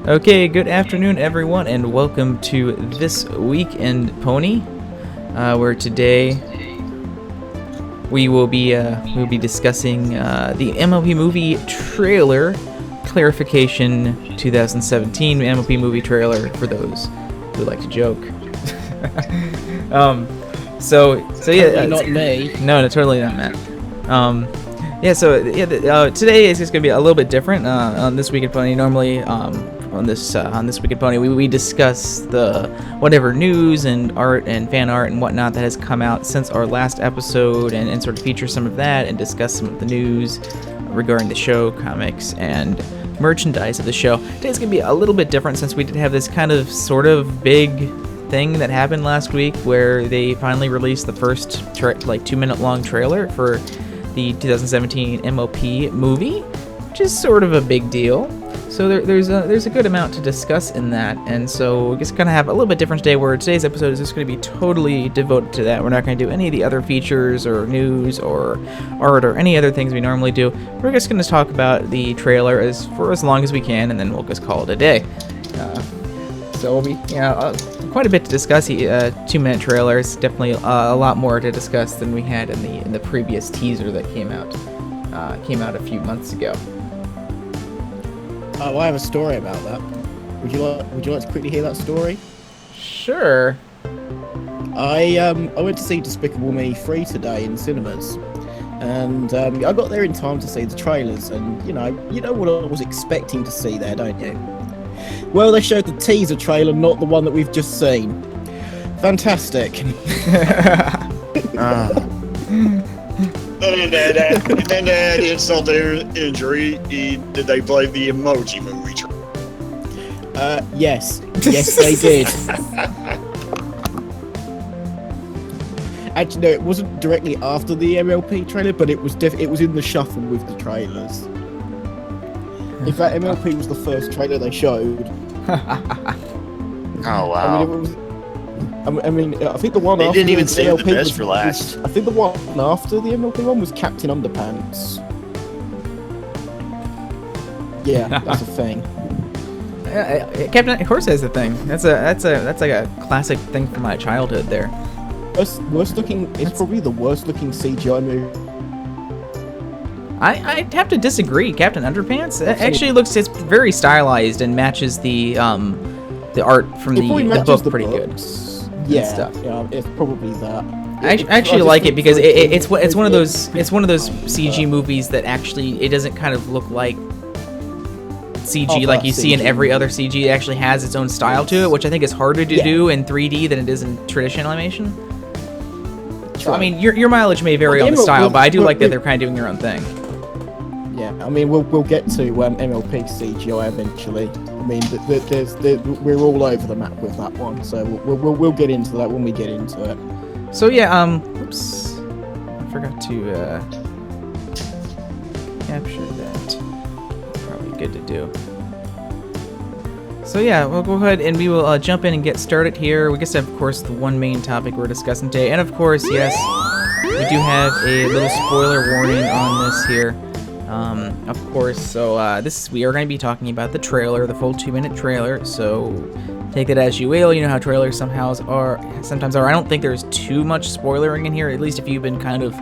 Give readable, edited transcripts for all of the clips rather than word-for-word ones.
Okay, good afternoon, everyone, and welcome to This Week in Pony, where today we'll be discussing the MLP movie trailer clarification 2017 MLP movie trailer for those who like to joke. So yeah, not me. No, totally not Matt. Today is just gonna be a little bit different on This Week in Pony. Normally, on this Week in Pony, we discuss the whatever news and art and fan art and whatnot that has come out since our last episode, and sort of feature some of that and discuss some of the news regarding the show, comics, and merchandise of the show. Today's gonna be a little bit different since we did have this kind of sort of big thing that happened last week where they finally released the first 2-minute long trailer for the 2017 MLP movie, which is sort of a big deal. So there's a good amount to discuss in that, and so we're just gonna have a little bit different today, where today's episode is just gonna be totally devoted to that. We're not gonna do any of the other features or news or art or any other things we normally do. We're just gonna talk about the trailer for as long as we can, and then we'll just call it a day. So we'll be quite a bit to discuss. 2-minute trailer is definitely a lot more to discuss than we had in the previous teaser that came out a few months ago. Oh, I have a story about that. Would you like to quickly hear that story? Sure. I went to see Despicable Me 3 today in cinemas, and I got there in time to see the trailers. And you know what I was expecting to see there, don't you? Well, they showed the teaser trailer, not the one that we've just seen. Fantastic. And then insult to injury, did they play the Emoji Movie? Yes, they did. Actually, no, it wasn't directly after the MLP trailer, but it was in the shuffle with the trailers. In fact, MLP was the first trailer they showed. Oh wow! I think the one they after didn't even the save the MLP best for last. I think the one after the MLP one was Captain Underpants. Yeah, that's a thing. Captain, of course, that's a thing. That's like a classic thing from my childhood. There. Worst looking. It's probably the worst looking CGI movie. I have to disagree. Captain Underpants actually it's very stylized and matches the art from the book pretty good. Yeah, stuff. Yeah, it's probably that. I actually like it because it's one of those CG movies that actually it doesn't kind of look like CG like you see in every other CG. It actually has its own style to it, which I think is harder to do in 3D than it is in traditional animation. So, I mean, your mileage may vary on the style, but I do like that they're kind of doing their own thing. Yeah, I mean, we'll get to MLP CGI eventually. I mean, we're all over the map with that one, so we'll get into that when we get into it. So yeah, oops, I forgot to capture that. Probably good to do. So yeah, we'll go ahead and we will jump in and get started here. We guess, of course, the one main topic we're discussing today, and of course, yes, we do have a little spoiler warning on this here. Of course, so we are going to be talking about the trailer, the full 2-minute trailer, so take that as you will. You know how trailers sometimes are. I don't think there's too much spoilering in here, at least if you've been kind of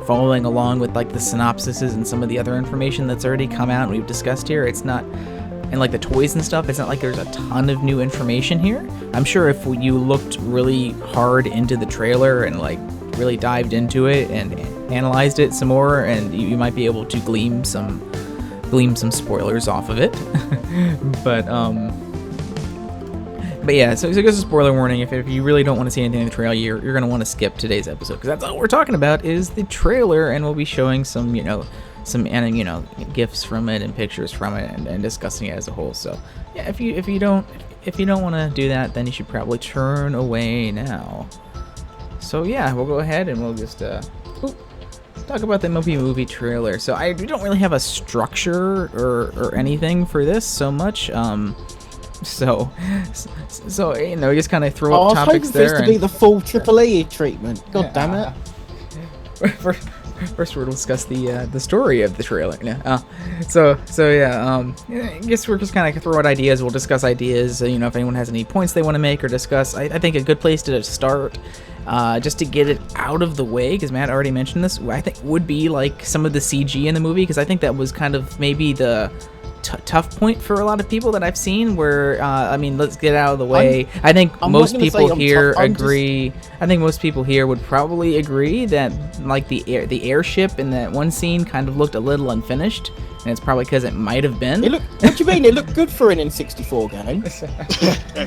following along with like the synopsises and some of the other information that's already come out and we've discussed here. It's not, and like the toys and stuff, it's not like there's a ton of new information here. I'm sure if you looked really hard into the trailer and like really dived into it and analyzed it some more, and you might be able to glean some spoilers off of it. but yeah, so just a spoiler warning. If you really don't want to see anything in the trailer, you're going to want to skip today's episode, because that's all we're talking about is the trailer, and we'll be showing some gifs from it and pictures from it and discussing it as a whole. So yeah, if you don't want to do that, then you should probably turn away now. So yeah, we'll go ahead and we'll just talk about the MLP movie trailer. So we don't really have a structure or anything for this so much. So you know, just kind of throw up topics there. I was hoping for this to be the full Triple E treatment. God damn it! First, we'll discuss the story of the trailer. Yeah. So yeah. I guess we're just kind of throw out ideas. We'll discuss ideas. You know, if anyone has any points they want to make or discuss, I think a good place to start, just to get it out of the way, because Matt already mentioned this. I think would be like some of the CG in the movie, because I think that was kind of maybe the tough point for a lot of people that I've seen, where I mean, let's get out of the way. I think most people here agree. I think most people here would probably agree that like the airship in that one scene kind of looked a little unfinished, and it's probably because it might have been. What do you mean? It looked good for an N64 game.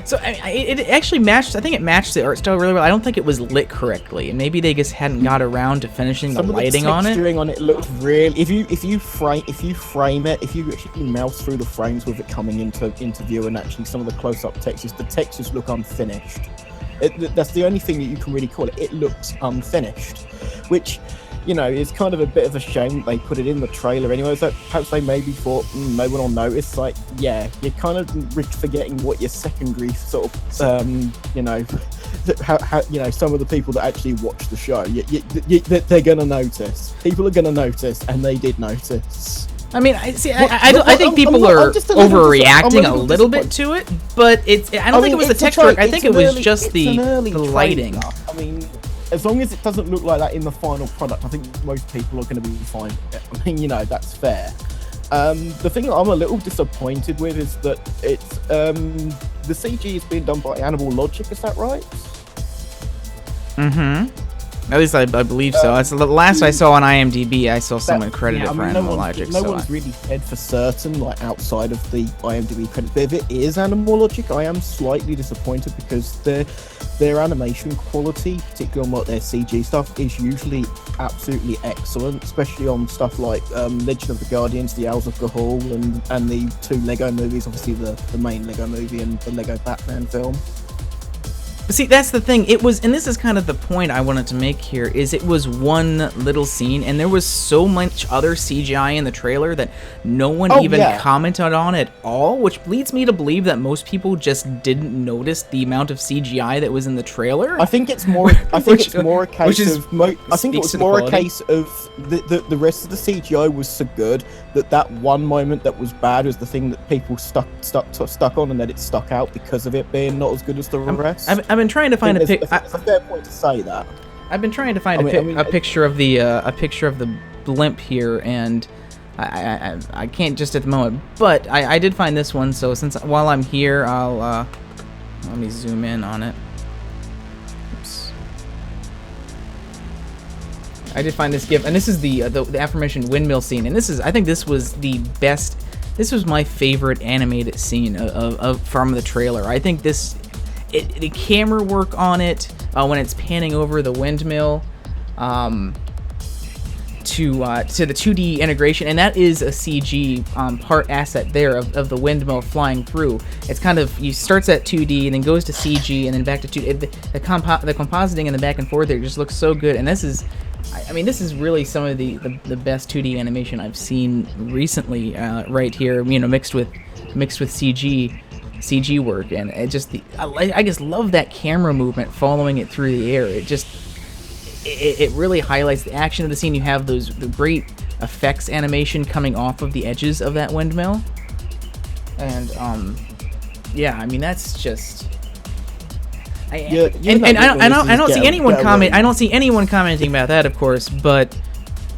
So it actually matched. I think it matched the art style really well. I don't think it was lit correctly, and maybe they just hadn't got around to finishing the lighting on it. Some of the texturing on it looked really. If you frame it, if you actually mouse through the frames with it coming into view, and actually some of the close-up textures, the textures look unfinished. That's the only thing that you can really call it. It looks unfinished, which, you know, is kind of a bit of a shame that they put it in the trailer anyway. So perhaps they maybe thought no one will notice. Like, yeah, you're kind of forgetting what your secondary sort of, you know, how you know, some of the people that actually watch the show, they're gonna notice. People are gonna notice, and they did notice. I mean, I think people are overreacting a little bit to it, but I don't think it was the texture. I think it was just the lighting. I mean, as long as it doesn't look like that in the final product, I think most people are going to be fine with it. I mean, you know, that's fair. The thing that I'm a little disappointed with is that it's the CG is being done by Animal Logic. Is that right? Mm-hmm. At least I believe so. That's the last I saw on IMDb. I saw someone credited for Animal Logic. No one's really said for certain, like outside of the IMDb credit. But if it is Animal Logic, I am slightly disappointed, because their animation quality, particularly on what their CG stuff, is usually absolutely excellent, especially on stuff like Legend of the Guardians, The Owls of Gahul, and the two Lego movies, obviously the main Lego movie and the Lego Batman film. See, that's the thing. It was, and this is kind of the point I wanted to make here, is it was one little scene, and there was so much other CGI in the trailer that no one commented on at all, which leads me to believe that most people just didn't notice the amount of CGI that was in the trailer. I think it's more. I think it's more a case of. I think it was more a case of the rest of the CGI was so good that one moment that was bad was the thing that people stuck on, and that it stuck out because of it being not as good as the rest. I've been trying to find a pic. It's a fair point to say that. I've been trying to find a picture of the blimp here, and I can't just at the moment. But I did find this one. So while I'm here, I'll let me zoom in on it. Oops. I did find this GIF, and this is the aforementioned windmill scene, and I think this was the best. This was my favorite animated scene from the trailer. I think this. The camera work on it when it's panning over the windmill to the 2D integration, and that is a CG part asset there of the windmill flying through. It's kind of, you starts at 2D and then goes to CG and then back to 2D. The compositing and the back and forth there just looks so good, and this is, I mean, this is really some of the best 2D animation I've seen recently, right here. You know, mixed with CG work, and it just I just love that camera movement following it through the air. It really highlights the action of the scene. You have the great effects animation coming off of the edges of that windmill, and yeah, I mean, that's just I don't see anyone comment. I don't see anyone commenting about that, of course, but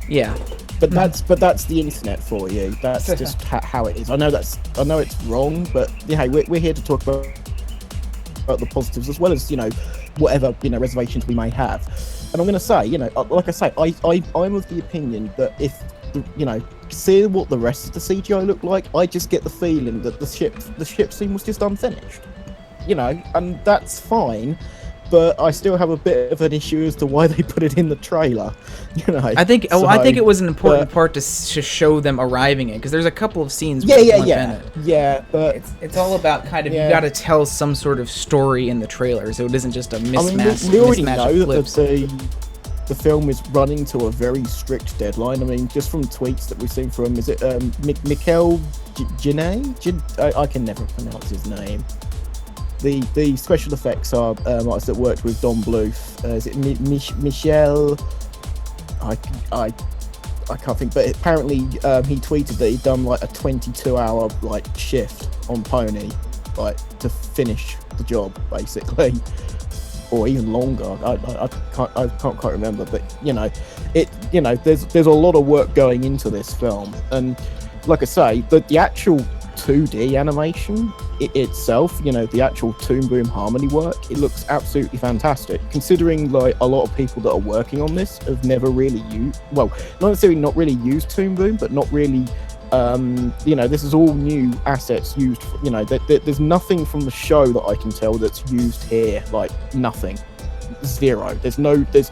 yeah. But that's the internet for you. That's just how it is. I know it's wrong, but yeah, we're here to talk about the positives as well as, you know, whatever, you know, reservations we may have. And I'm going to say, you know, like I say, I'm of the opinion that if, you know, seeing what the rest of the CGI looked like, I just get the feeling that the ship scene was just unfinished. You know, and that's fine. But I still have a bit of an issue as to why they put it in the trailer. You know, I think it was an important part to show them arriving in, because there's a couple of scenes. But it's all about kind of, you got to tell some sort of story in the trailer, so it isn't just a mismatch. I mean, we already know that the film is running to a very strict deadline. I mean, just from tweets that we've seen from, is it Mikel Janae? I can never pronounce his name. The special effects are artists that worked with Don Bluth. Is it Michelle? I can't think, but apparently he tweeted that he'd done like a 22-hour like shift on Pony, like to finish the job basically, or even longer. I can't quite remember, but there's a lot of work going into this film, and like I say, the actual 2D animation itself, the actual Toon Boom harmony work, it looks absolutely fantastic, considering like a lot of people that are working on this have never really used, well, not necessarily not really used Toon Boom, but not really this is all new assets used for, there's nothing from the show that I can tell that's used here, like nothing, zero. There's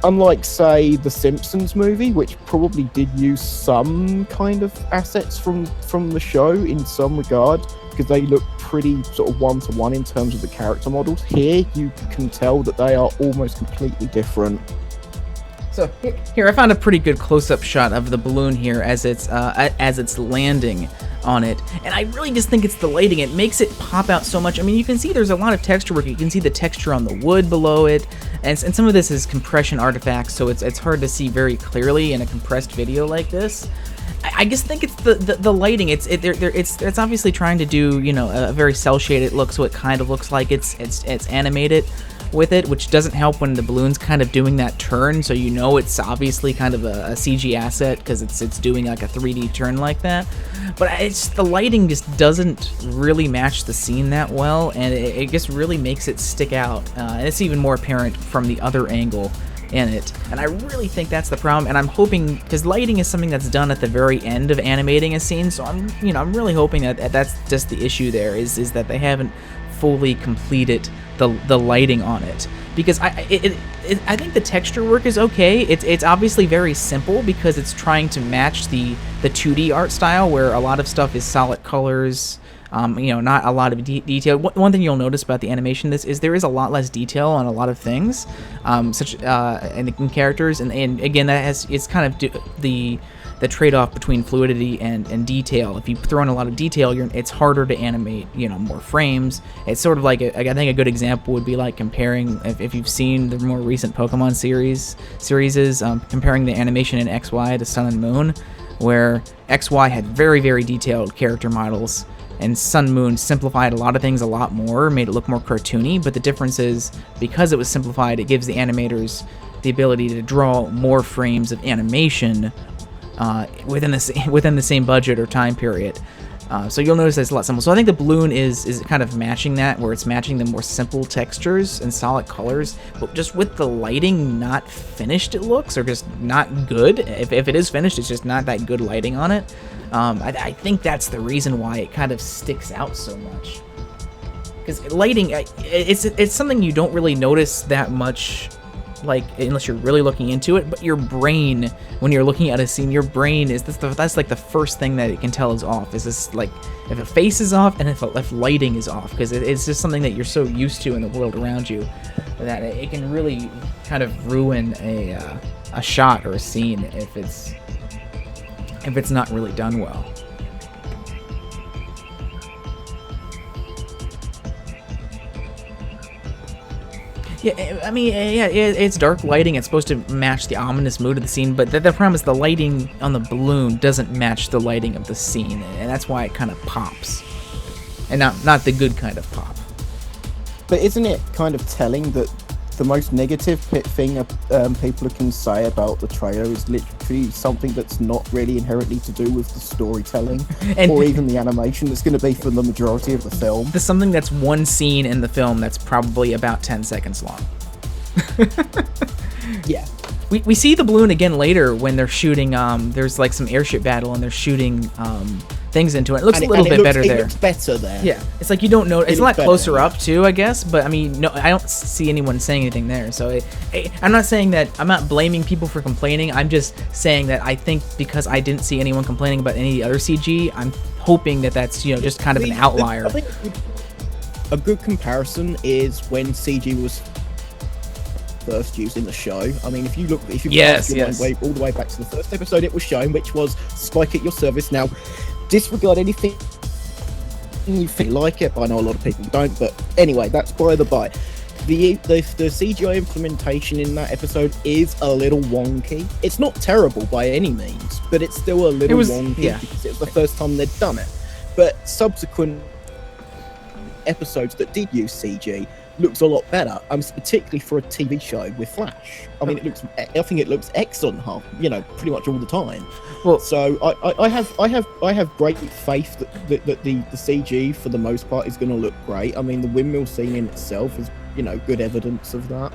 unlike, say, the Simpsons movie, which probably did use some kind of assets from the show in some regard, because they look pretty sort of one-to-one in terms of the character models. Here, you can tell that they are almost completely different. So here, I found a pretty good close-up shot of the balloon here as it's landing on it, and I really just think it's the lighting. It makes it pop out so much. I mean, you can see there's a lot of texture work. You can see the texture on the wood below it, and some of this is compression artifacts, so it's hard to see very clearly in a compressed video like this. I just think it's the lighting. It's obviously trying to do a very cel shaded look, so it kind of looks like it's animated with it, which doesn't help when the balloon's kind of doing that turn, so it's obviously kind of a CG asset because it's doing like a 3D turn like that. But the lighting just doesn't really match the scene that well, and it just really makes it stick out, and it's even more apparent from the other angle in it, and I really think that's the problem. And I'm hoping, because lighting is something that's done at the very end of animating a scene, so I'm really hoping that that's just the issue there, is that they haven't fully completed the lighting on it, because I think the texture work is okay. It's obviously very simple because it's trying to match the 2D art style, where a lot of stuff is solid colors, not a lot of detail. One thing you'll notice about the animation is there is a lot less detail on a lot of things, such in characters, and again, it's kind of the trade-off between fluidity and detail. If you throw in a lot of detail, it's harder to animate, more frames. It's sort of like, I think a good example would be like comparing, if you've seen the more recent Pokemon series, comparing the animation in XY to Sun and Moon, where XY had very, very detailed character models, and Sun Moon simplified a lot of things a lot more, made it look more cartoony, but the difference is, because it was simplified, it gives the animators the ability to draw more frames of animation within the same budget or time period. So you'll notice that's a lot simple. So I think the balloon is kind of matching that, where it's matching the more simple textures and solid colors, but just with the lighting not finished, it looks, or just not good. If it is finished, it's just not that good lighting on it. I think that's the reason why it kind of sticks out so much. Because lighting, it's something you don't really notice that much, like, unless you're really looking into it, but your brain, when you're looking at a scene, your brain that's like the first thing that it can tell is off. Is this, like, if a face is off and if lighting is off, because it's just something that you're so used to in the world around you that it can really kind of ruin a shot or a scene if it's not really done well. Yeah, I mean, it's dark lighting. It's supposed to match the ominous mood of the scene, but the problem is the lighting on the balloon doesn't match the lighting of the scene, and that's why it kind of pops, and not the good kind of pop. But isn't it kind of telling that the most negative thing people can say about the trailer is literally something that's not really inherently to do with the storytelling or even the animation that's going to be for the majority of the film? There's something that's one scene in the film that's probably about 10 seconds long. Yeah. We see the balloon again later when they're shooting, there's like some airship battle and they're shooting things into it. It looks a little bit better there. It looks better there. Yeah, it's like you don't know. It's a lot closer up too, I guess. But I mean, no, I don't see anyone saying anything there. So I'm not saying that. I'm not blaming people for complaining. I'm just saying that I think because I didn't see anyone complaining about any other CG, I'm hoping that that's just kind of an outlier. I think a good comparison is when CG was first used in the show. I mean, if you cast your mind all the way back to the first episode it was shown, which was Spike at Your Service. Now, disregard anything you feel like it, but I know a lot of people don't, but anyway, that's by the by. the CGI implementation in that episode is a little wonky. It's not terrible by any means, but it's still a little wonky because it was the first time they'd done it. But subsequent episodes that did use CG looks a lot better. Particularly for a TV show with Flash. I mean, I think it looks excellent, pretty much all the time. Well, so I have great faith that the CG for the most part is going to look great. I mean, the windmill scene in itself is good evidence of that.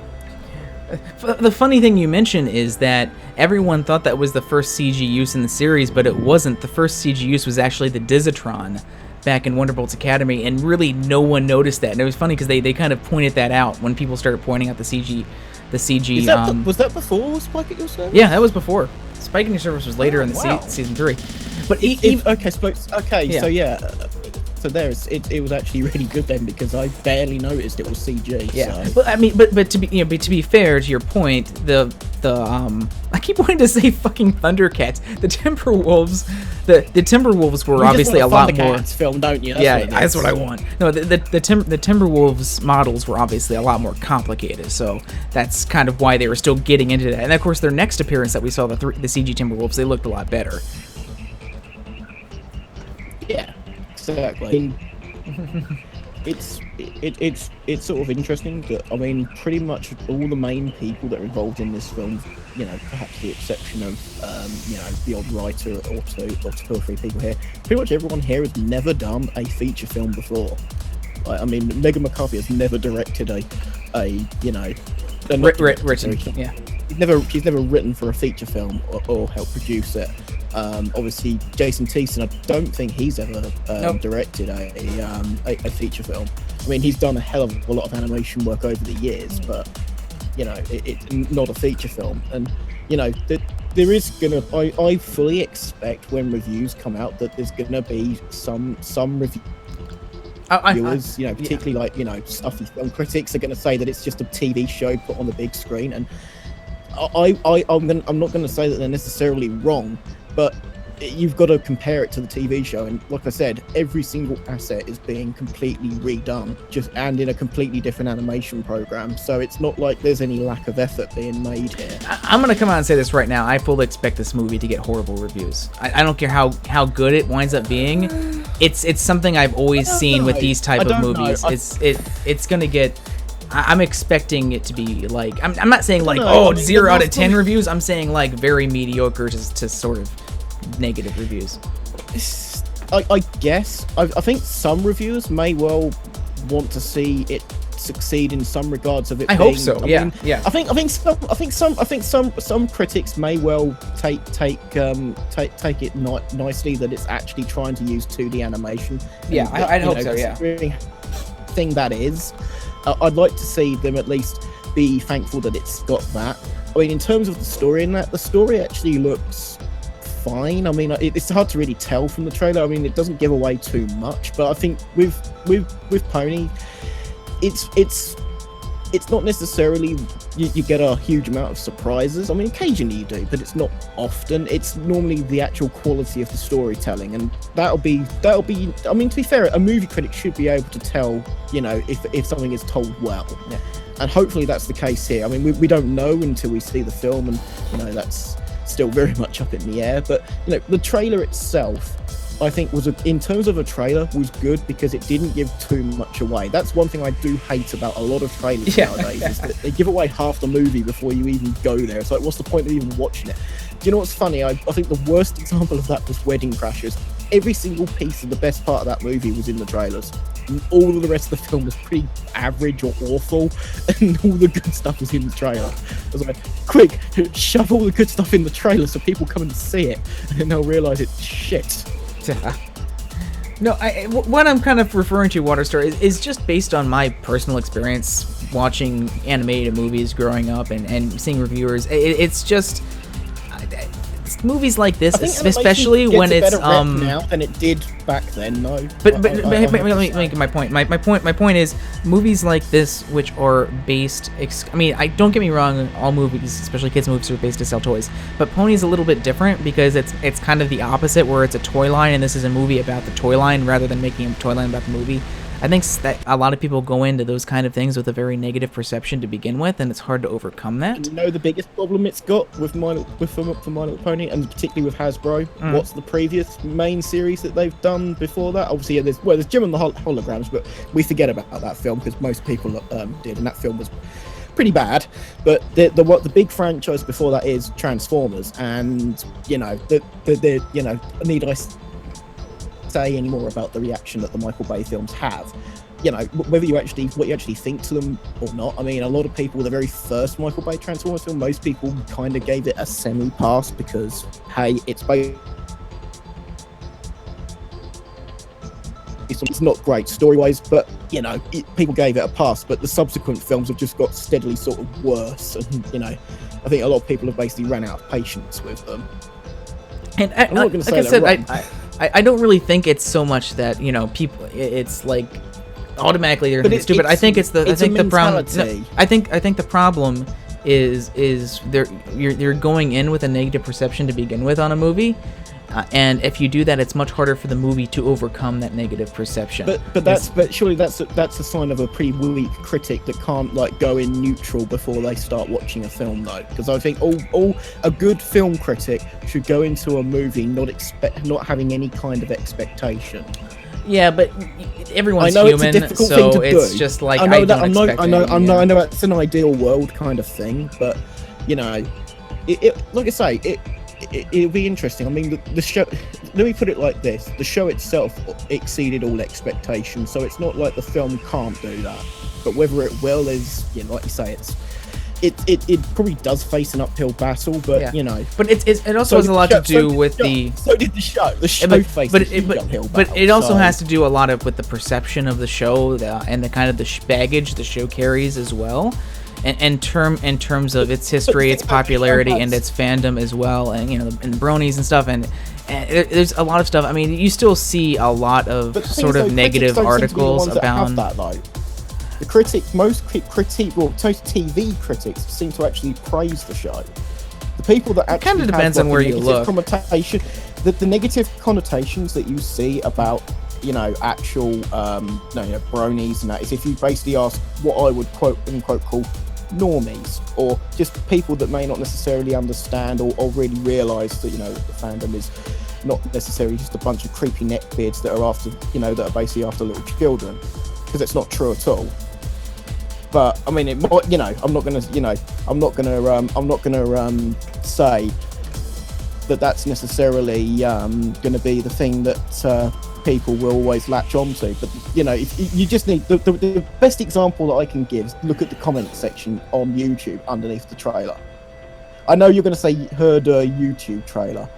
The funny thing you mention is that everyone thought that was the first CG use in the series, but it wasn't. The first CG use was actually the Dizatron back in Wonderbolt's Academy, and really no one noticed that. And it was funny because they kind of pointed that out when people started pointing out the CG. Was that before Spike at Your Service? Yeah, that was before. Spike in Your Service was later in the season 3. But so it was actually really good then, because I barely noticed it was CG. Yeah, so. but I mean, but to be fair to your point, the I keep wanting to say fucking Thundercats. The Timberwolves, the Timberwolves were obviously a lot more. Film, don't you? That's what I want. No, the Timberwolves models were obviously a lot more complicated, so that's kind of why they were still getting into that. And of course, their next appearance that we saw, the CG Timberwolves, they looked a lot better. Yeah. Exactly. It's sort of interesting that, I mean, pretty much all the main people that are involved in this film, perhaps the exception of the odd writer or two or three people here, pretty much everyone here has never done a feature film before. I mean, Megan McCarthy has never directed She's never written for a feature film or helped produce it. Obviously, Jason Thiessen, I don't think he's ever directed a feature film. I mean, he's done a hell of a lot of animation work over the years, but it's not a feature film. And there is gonna. I fully expect when reviews come out that there's gonna be some reviews. Particularly stuffy film critics are going to say that it's just a TV show put on the big screen, and I'm not going to say that they're necessarily wrong, but you've got to compare it to the TV show. And like I said, every single asset is being completely redone, and in a completely different animation program. So it's not like there's any lack of effort being made here. I'm going to come out and say this right now. I fully expect this movie to get horrible reviews. I don't care how good it winds up being. It's something I've always seen with these type of movies. It's going to get. I'm expecting it to be like. I'm not saying like 0 out of 10 reviews. I'm saying like very mediocre to sort of negative reviews. I guess I think some reviewers may well want to see it succeed in some regards of it. I hope so. Yeah. I think some critics may well take it not nicely that it's actually trying to use 2D animation. Yeah, I'd hope so. Yeah. Thing that is, I'd like to see them at least be thankful that it's got that. I mean, in terms of the story in that, the story actually looks fine. I mean, it's hard to really tell from the trailer. I mean, it doesn't give away too much, but I think with Pony, it's not necessarily you get a huge amount of surprises. I mean, occasionally you do, but it's not often. It's normally the actual quality of the storytelling, and that'll be. I mean, to be fair, a movie critic should be able to tell, if something is told well. Yeah. And hopefully that's the case here. I mean, we don't know until we see the film, and that's still very much up in the air. But the trailer itself, I think, in terms of a trailer, was good because it didn't give too much away. That's one thing I do hate about a lot of trailers nowadays, is that they give away half the movie before you even go there. It's like, what's the point of even watching it? Do you know what's funny? I think the worst example of that was Wedding Crashers. Every single piece of the best part of that movie was in the trailers. And all of the rest of the film was pretty average or awful, and all the good stuff was in the trailer. I was like, quick, shove all the good stuff in the trailer so people come and see it, and then they'll realise it's shit. No, what I'm kind of referring to, Waterstar, is just based on my personal experience watching animated movies growing up and seeing reviewers. It's just movies like this, especially when it's now than it did back then. No, but let me make my point. My point is movies like this, which are based. I mean, don't get me wrong. All movies, especially kids' movies, are based to sell toys. But Pony's a little bit different because it's kind of the opposite, where it's a toy line, and this is a movie about the toy line rather than making a toy line about the movie. I think that a lot of people go into those kind of things with a very negative perception to begin with, and it's hard to overcome that. And you know the biggest problem it's got with My Little Pony, and particularly with Hasbro. What's the previous main series that they've done before that? Obviously, there's Jim and the Holograms, but we forget about that film because most people did, and that film was pretty bad. But the big franchise before that is Transformers, and you know need I say any more about the reaction that the Michael Bay films have? You know, whether what you actually think to them or not. I mean, a lot of people, the very first Michael Bay Transformers film, most people kind of gave it a semi-pass because, hey, it's not great story-wise, but, you know, people gave it a pass. But the subsequent films have just got steadily sort of worse. And, you know, I think a lot of people have basically run out of patience with them. And I'm not going to say I don't really think it's so much that, you know, people, it's like automatically they're gonna be stupid. I think it's the problem. No, I think the problem is you're going in with a negative perception to begin with on a movie, and if you do that, it's much harder for the movie to overcome that negative perception. But surely that's a sign of a pretty weak critic that can't like go in neutral before they start watching a film, though. Because I think all a good film critic should go into a movie not having any kind of expectation. Yeah, but everyone's human, so it's just like I know it's an ideal world kind of thing, but you know, like I say, it'll be interesting. I mean, the show. Let me put it like this: the show itself exceeded all expectations, so it's not like the film can't do that. But whether it will is, you know, like you say, it probably does face an uphill battle, but yeah. You know. But it also has a lot to do with the. So did the show. The show faced a huge uphill battle. But it also has to do a lot with the perception of the show and the kind of the baggage the show carries as well. In terms of its history, its popularity, and its fandom as well, and you know, and bronies and stuff, and there's a lot of stuff. I mean, you still see a lot of sort of negative articles about that. Most TV critics seem to actually praise the show. The people that actually kind of depends on where you look. The negative connotations that you see about, you know, actual bronies and that is if you basically ask what I would quote unquote call normies, or just people that may not necessarily understand or really realise that, you know, the fandom is not necessarily just a bunch of creepy neckbeards that are basically after little children, because it's not true at all. But I mean, it might, you know, I'm not gonna say that that's necessarily gonna be the thing that people will always latch onto. But you know, if you just need the best example that I can give is look at the comment section on YouTube underneath the trailer. I know you're going to say heard a YouTube trailer,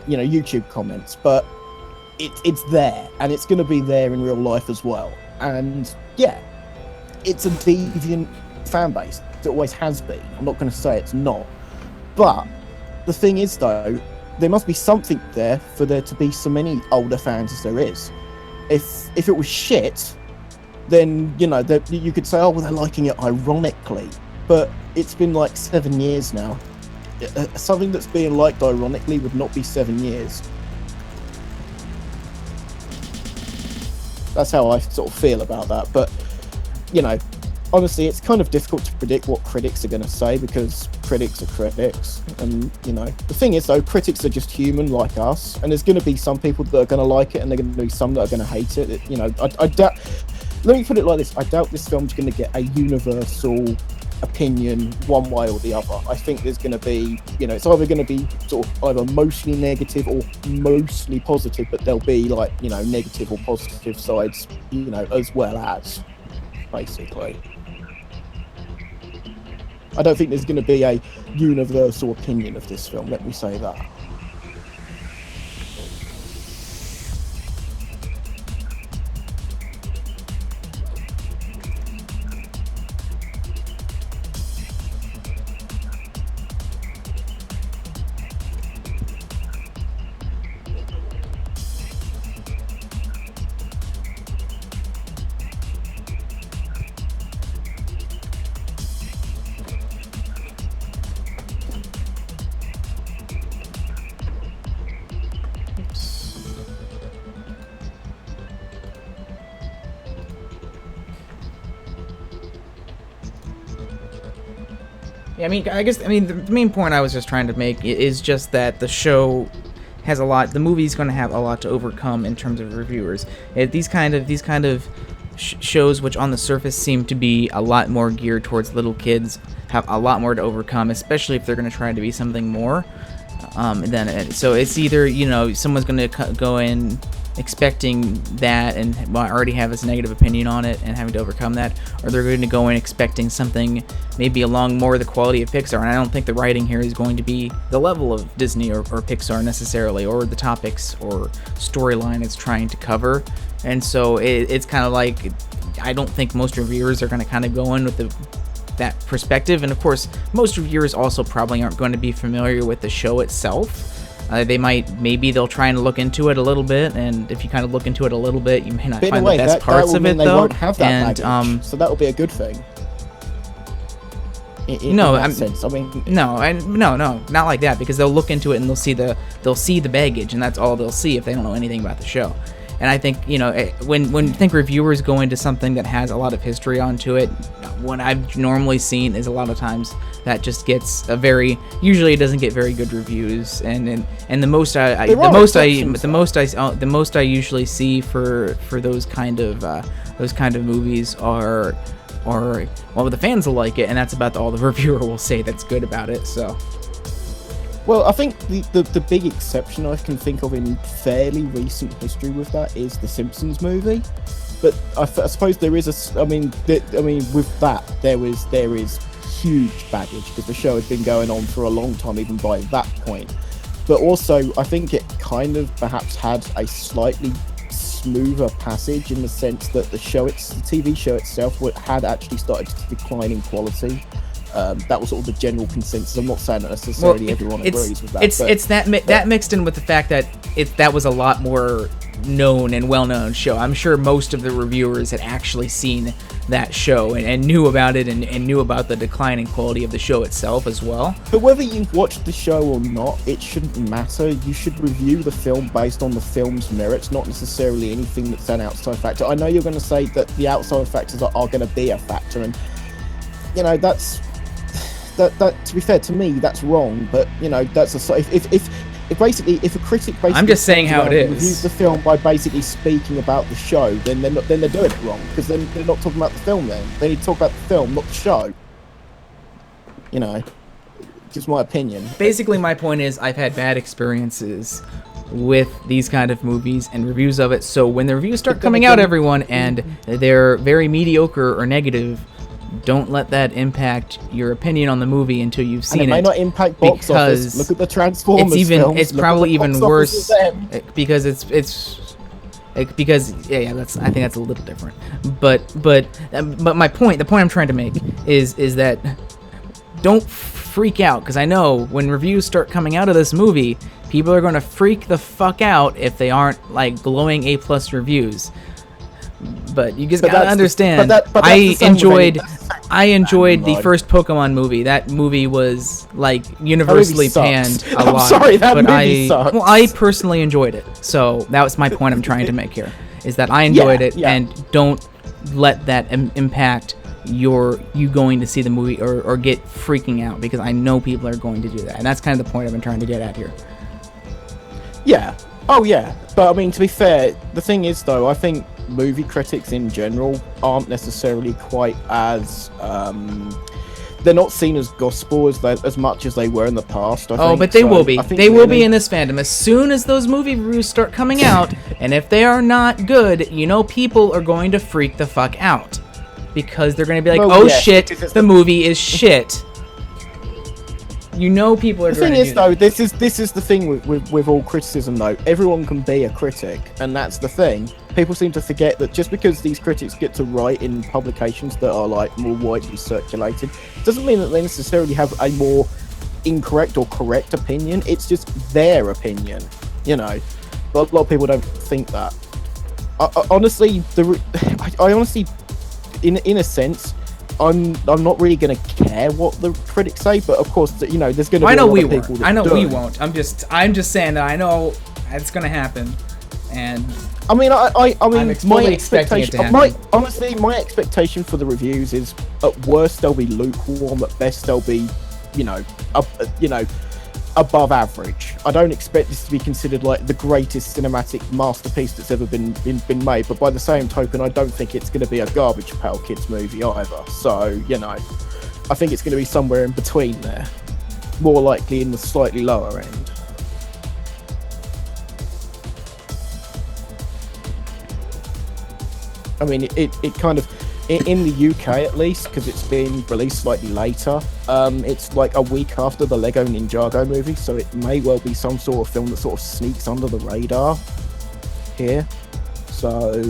you know, YouTube comments, but it's there, and it's going to be there in real life as well. And yeah, it's a deviant fan base. It always has been. I'm not going to say it's not, but the thing is, though, there must be something there for there to be so many older fans as there is. If it was shit, then, you know, you could say, oh, well, they're liking it ironically. But it's been like 7 years now. Something that's being liked ironically would not be 7 years. That's how I sort of feel about that. But, you know, honestly, it's kind of difficult to predict what critics are going to say, because critics are critics. And, you know, the thing is, though, critics are just human like us. And there's going to be some people that are going to like it, and there's going to be some that are going to hate it. You know, I doubt... Let me put it like this. I doubt this film's going to get a universal opinion one way or the other. I think there's going to be, you know, it's either going to be sort of either mostly negative or mostly positive, but there'll be, like, you know, negative or positive sides, you know, as well as, basically. I don't think there's going to be a universal opinion of this film, let me say that. Yeah, the main point I was just trying to make is just that the show has a lot. The movie's going to have a lot to overcome in terms of reviewers. These kind of shows, which on the surface seem to be a lot more geared towards little kids, have a lot more to overcome, especially if they're going to try to be something more. So it's either someone's going to go in expecting that and already have this negative opinion on it and having to overcome that, or they're going to go in expecting something maybe along more the quality of Pixar. And I don't think the writing here is going to be the level of Disney or Pixar necessarily, or the topics or storyline it's trying to cover. And so it's kind of like, I don't think most reviewers are going to kind of go in with that perspective. And of course, most reviewers also probably aren't going to be familiar with the show itself. Maybe they'll try and look into it a little bit, and if you kind of look into it a little bit, you may not find the best parts of it, though. Won't have that baggage, so that will be a good thing. No, not like that, because they'll look into it and they'll see the baggage, and that's all they'll see if they don't know anything about the show. And I think, when you think reviewers go into something that has a lot of history onto it, what I've normally seen is a lot of times that just gets usually it doesn't get very good reviews, and the most I usually see for those kind of movies are the fans will like it, and that's about all the reviewer will say that's good about it. So. Well, I think the big exception I can think of in fairly recent history with that is the Simpsons movie, but I suppose there is with that there is huge baggage, because the show has been going on for a long time even by that point. But also, I think it kind of perhaps had a slightly smoother passage in the sense that the TV show itself had actually started to decline in quality. That was sort of the general consensus. I'm not saying that necessarily everyone agrees with that. It's that mixed in with the fact that that was a lot more known and well-known show. I'm sure most of the reviewers had actually seen that show and knew about it and knew about the declining quality of the show itself as well. But whether you've watched the show or not, it shouldn't matter. You should review the film based on the film's merits, not necessarily anything that's an outside factor. I know you're going to say that the outside factors are going to be a factor, and that's... That to be fair to me, that's wrong. But that's if a critic basically, I'm just saying how it is, reviews the film by basically speaking about the show, then they're doing it wrong, because then they're not talking about the film. Then they need to talk about the film, not the show. Just my opinion. Basically, my point is I've had bad experiences with these kind of movies and reviews of it. So when the reviews start coming out, everyone, and they're very mediocre or negative, don't let that impact your opinion on the movie until you've seen it. It may not impact box office. Look at the Transformers films. It's probably even worse because I think that's a little different. But the point I'm trying to make is that don't freak out, because I know when reviews start coming out of this movie, people are going to freak the fuck out if they aren't like glowing A+ reviews. But you just gotta understand. I enjoyed the first Pokemon movie. That movie was like universally panned a lot. I'm sorry, that movie sucks. Well, I personally enjoyed it. So that was my point I'm trying to make here, is that I enjoyed it, and don't let that impact you going to see the movie or get freaking out, because I know people are going to do that, and that's kind of the point I've been trying to get at here. Yeah. Oh yeah. But to be fair, the thing is though, I think movie critics in general aren't necessarily quite as they're not seen as gospel as much as they were in the past. But they will be. They will be in this fandom as soon as those movie reviews start coming out. And if they are not good, people are going to freak the fuck out, because they're going to be like, shit, the movie is shit. People are. The thing is, though, this is the thing with all criticism, though. Everyone can be a critic, and that's the thing. People seem to forget that just because these critics get to write in publications that are like more widely circulated, doesn't mean that they necessarily have a more incorrect or correct opinion. It's just their opinion, A lot of people don't think that. I honestly, in a sense, I'm not really going to care what the critics say, but of course, there's going to be a lot of people that I know do. we won't. I'm just saying that I know it's going to happen, and I'm fully expecting it to happen. Honestly, my expectation for the reviews is, at worst they'll be lukewarm, at best they'll be above average. I don't expect this to be considered like the greatest cinematic masterpiece that's ever been made, but by the same token, I don't think it's going to be a garbage pail kids movie either. So, I think it's going to be somewhere in between there, more likely in the slightly lower end. I mean, it kind of, in the UK at least, because it's been released slightly later, it's like a week after the Lego Ninjago movie, so it may well be some sort of film that sort of sneaks under the radar here. So,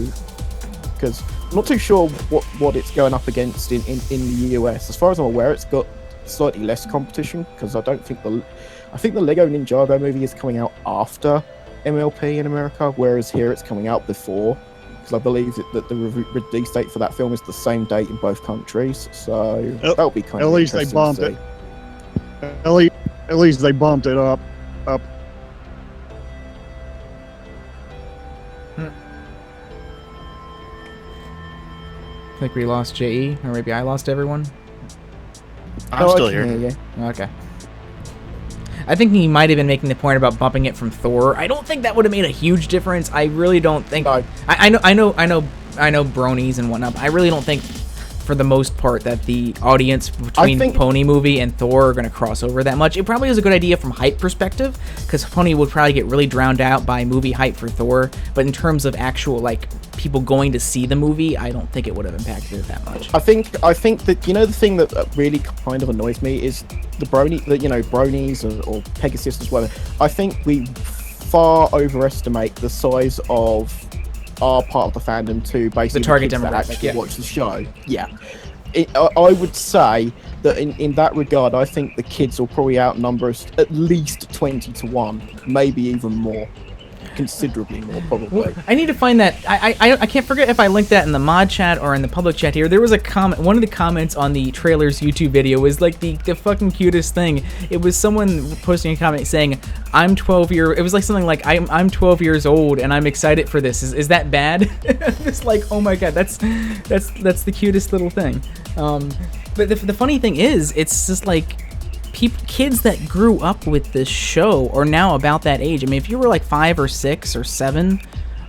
because I'm not too sure what it's going up against in the US. As far as I'm aware, it's got slightly less competition, because I think the Lego Ninjago movie is coming out after MLP in America, whereas here it's coming out before. Because I believe that the release date for that film is the same date in both countries, so that'll be kind of at least they bumped it. At least they bumped it up. I think we lost JE, or maybe I lost everyone. I'm still here. Okay. I think he might have been making the point about bumping it from Thor. I don't think that would have made a huge difference. I really don't think. No. I know bronies and whatnot. But I really don't think, for the most part, that the audience between Pony movie and Thor are going to cross over that much. It probably is a good idea from hype perspective, because Pony would probably get really drowned out by movie hype for Thor. But in terms of actual people going to see the movie, I don't think it would have impacted it that much. I think that the thing that really kind of annoys me is the bronies or Pegasus whatever. I think we far overestimate the size of our part of the fandom to basically the target kids that demographic. actually watch the show. Yeah, I would say that in that regard, I think the kids will probably outnumber us at least 20-1, maybe even more. Considerably more, probably. Well, I need to find that. I can't forget if I linked that in the mod chat or in the public chat here. There was a comment. One of the comments on the trailer's YouTube video was like the fucking cutest thing. It was someone posting a comment saying, "I'm 12 year." It was like something like, "I'm 12 years old and I'm excited for this. Is that bad?" It's like, oh my god, that's the cutest little thing. But the funny thing is, it's just like, kids that grew up with this show are now about that age. I mean, if you were like 5 or 6 or 7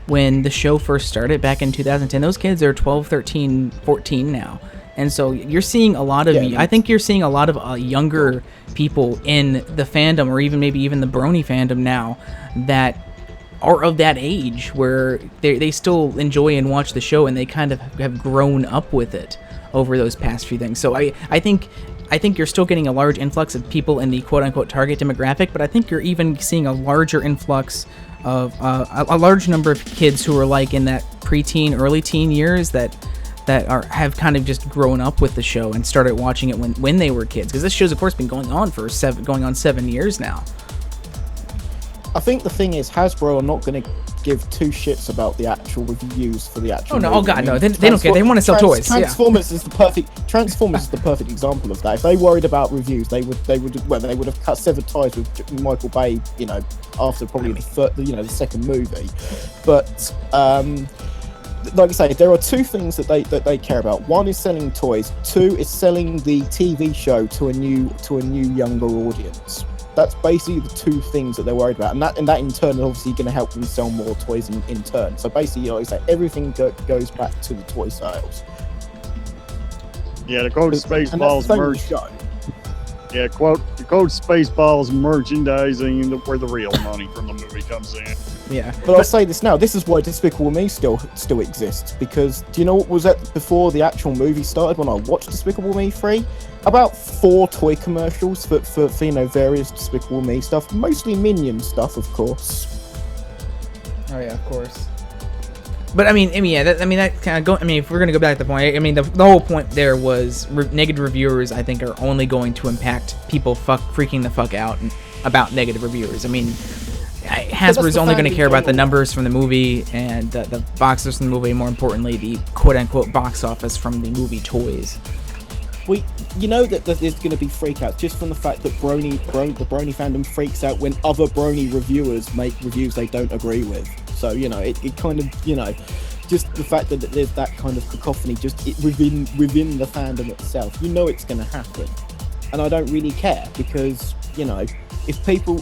when the show first started back in 2010, those kids are 12, 13, 14 now. And so you're seeing a lot of, I think you're seeing a lot of younger people in the fandom, or maybe even the brony fandom now, that are of that age where they still enjoy and watch the show, and they kind of have grown up with it over those past few things. So I think you're still getting a large influx of people in the quote-unquote target demographic, but I think you're even seeing a larger influx of a large number of kids who are like in that preteen, early teen years that have kind of just grown up with the show and started watching it when they were kids. Because this show's, of course, been going on for 7 years now. I think the thing is, Hasbro are not going to give two shits about the actual reviews for the actual movie. Oh god, no, they don't care. They want to sell toys. Transformers is the perfect example of that. If they worried about reviews, they would have severed ties with Michael Bay, after probably the second movie. But like I say, there are two things that they care about. One is selling toys. Two is selling the TV show to a new younger audience. That's basically the two things that they're worried about, and that in turn is obviously going to help them sell more toys in turn. So basically, like I say, everything goes back to the toy sales. Yeah, the quote Spaceballs merch. Yeah, quote the quote Spaceballs merchandising where the real money from the movie comes in. Yeah, but I'll say this now: this is why Despicable Me still exists. Because do you know what was that before the actual movie started? When I watched Despicable Me 3, about 4 toy commercials for various Despicable Me stuff, mostly Minion stuff, of course. Oh yeah, of course. But that kind of if we're gonna go back to the point, the whole point there was negative reviewers. I think are only going to impact people freaking the fuck out about negative reviewers. Hasbro's only going to care about the numbers from the movie and the box office from the movie. More importantly, the quote-unquote box office from the movie toys. You know that there's going to be freakouts just from the fact that the brony fandom freaks out when other brony reviewers make reviews they don't agree with. So it kind of just the fact that there's that kind of cacophony just within the fandom itself. It's going to happen. and I don't really care because, you know, if people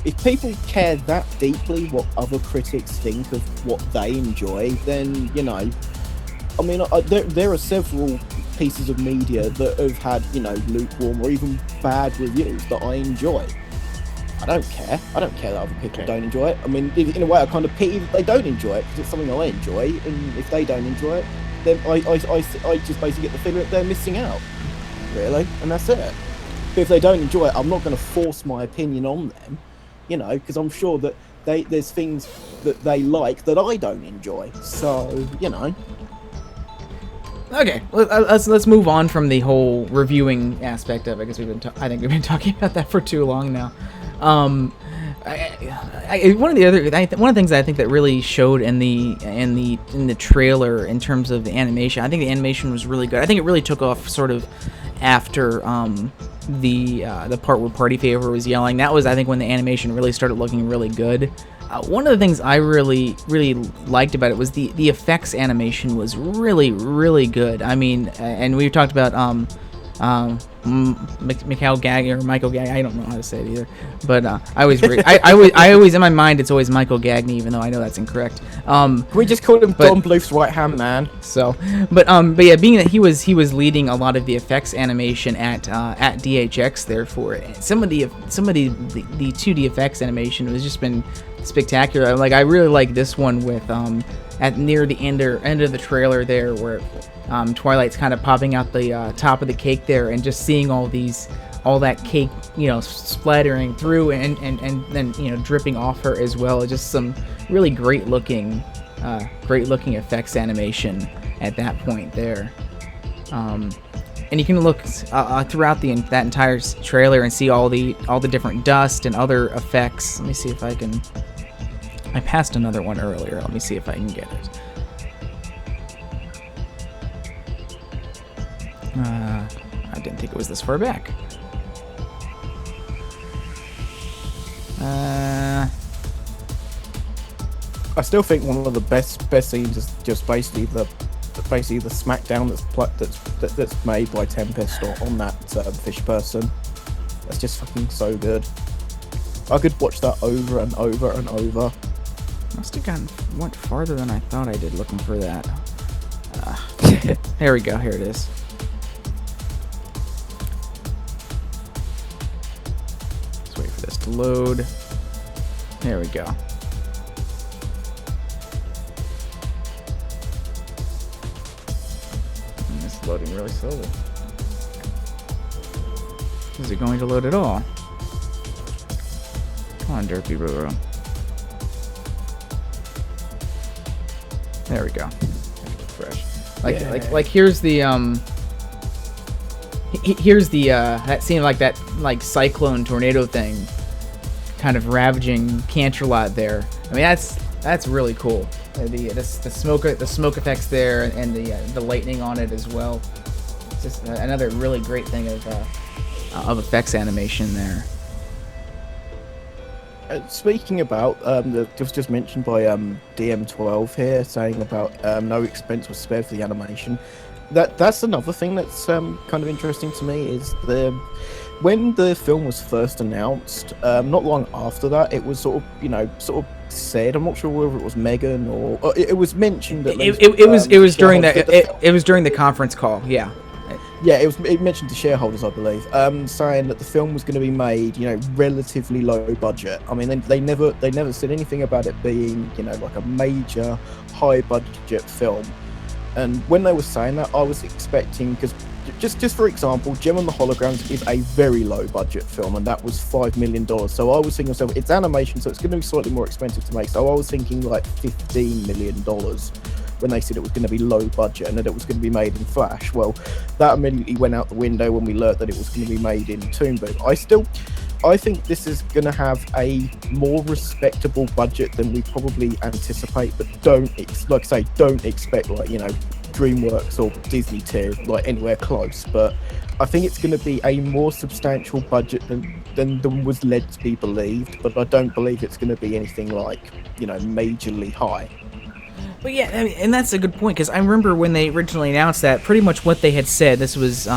care that deeply what other critics think of what they enjoy, then, you know, I mean, there are several pieces of media that have had, you know, lukewarm or even bad reviews that I enjoy. I don't care that other people don't enjoy it. I mean, in a way, I kind of pity that they don't enjoy it because it's something I enjoy, and if they don't enjoy it, then I just basically get the feeling that they're missing out, really, and that's it. But if they don't enjoy it, I'm not going to force my opinion on them, you know, because I'm sure that there's things that they like that I don't enjoy. So, you know. Okay, let's move on from the whole reviewing aspect of it, because I think we've been talking about that for too long now. One of the things that I think that really showed in the trailer in terms of the animation, I think the animation was really good. I think it really took off sort of after the part where Party Favor was yelling. That was, I think, when the animation really started looking really good. One of the things I really liked about it was the effects animation was really, really good. I mean, and we talked about Michael Gagne, I don't know how to say it either, but I always in my mind it's always Michael Gagne, even though I know that's incorrect. Can we just call him Don Bluth's right hand man? So, but yeah, being that he was leading a lot of the effects animation at DHX, therefore some of the 2D effects animation has just been spectacular. Like, I really like this one with at near the end of the trailer there, where Twilight's kind of popping out the top of the cake there, and just seeing all that cake, you know, splattering through and then, you know, dripping off her as well. Just some really great looking effects animation at that point there. And you can look throughout that entire trailer and see all the different dust and other effects. Let me see if I can. I passed another one earlier. Let me see if I can get it. I didn't think it was this far back. I still think one of the best scenes is just basically the smackdown that's made by Tempest on that fish person. That's just fucking so good. I could watch that over and over and over. Must have went farther than I thought I did looking for that. There we go. Here it is. Let's wait for this to load. There we go. And it's loading really slowly. Is it going to load at all? Come on, Derpy Roro. There we go. Refresh. Like here's the that seemed like that cyclone tornado thing kind of ravaging Canterlot there. I mean, that's really cool. The smoke effects there, and the lightning on it as well. It's just another really great thing of effects animation there. Speaking about just mentioned by DM12 here, saying about no expense was spared for the animation. That's another thing that's kind of interesting to me is when the film was first announced, not long after that, it was sort of said. I'm not sure whether it was Megan or it was mentioned. At least, it was during it was during the conference call. Yeah. Yeah, it mentioned to shareholders, I believe, saying that the film was going to be made, you know, relatively low budget. I mean, they never said anything about it being, you know, like a major high budget film. And when they were saying that, I was expecting, because just for example, Gem and the Holograms is a very low budget film, and that was $5 million. So I was thinking to myself, it's animation, so it's going to be slightly more expensive to make. So I was thinking like $15 million. When they said it was going to be low budget and that it was going to be made in Flash. Well, that immediately went out the window when we learnt that it was going to be made in Toon Boom. I think this is going to have a more respectable budget than we probably anticipate, but don't expect like, you know, DreamWorks or Disney tier, like anywhere close. But I think it's going to be a more substantial budget than was led to be believed, but I don't believe it's going to be anything like, you know, majorly high. But yeah, I mean, and that's a good point, because I remember when they originally announced that, pretty much what they had said, this was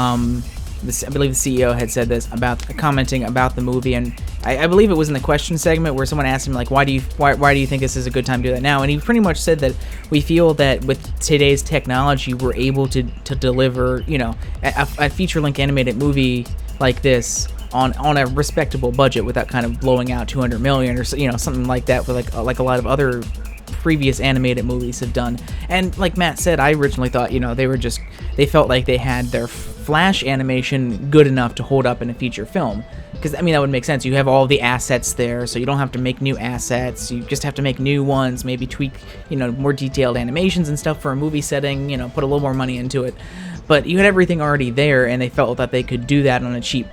I believe the CEO had said this about commenting about the movie, and I believe it was in the question segment where someone asked him like, why do you think this is a good time to do that now? And he pretty much said that we feel that with today's technology, we're able to deliver, you know, a feature-length animated movie like this on a respectable budget without kind of blowing out 200 million or, you know, something like that, with like a lot of other previous animated movies have done. And like Matt said, I originally thought, you know, they felt like they had their Flash animation good enough to hold up in a feature film, because I mean that would make sense. You have all the assets there, so you don't have to make new assets, you just have to make new ones, maybe tweak, you know, more detailed animations and stuff for a movie setting, you know, put a little more money into it. But you had everything already there, and they felt that they could do that on a cheap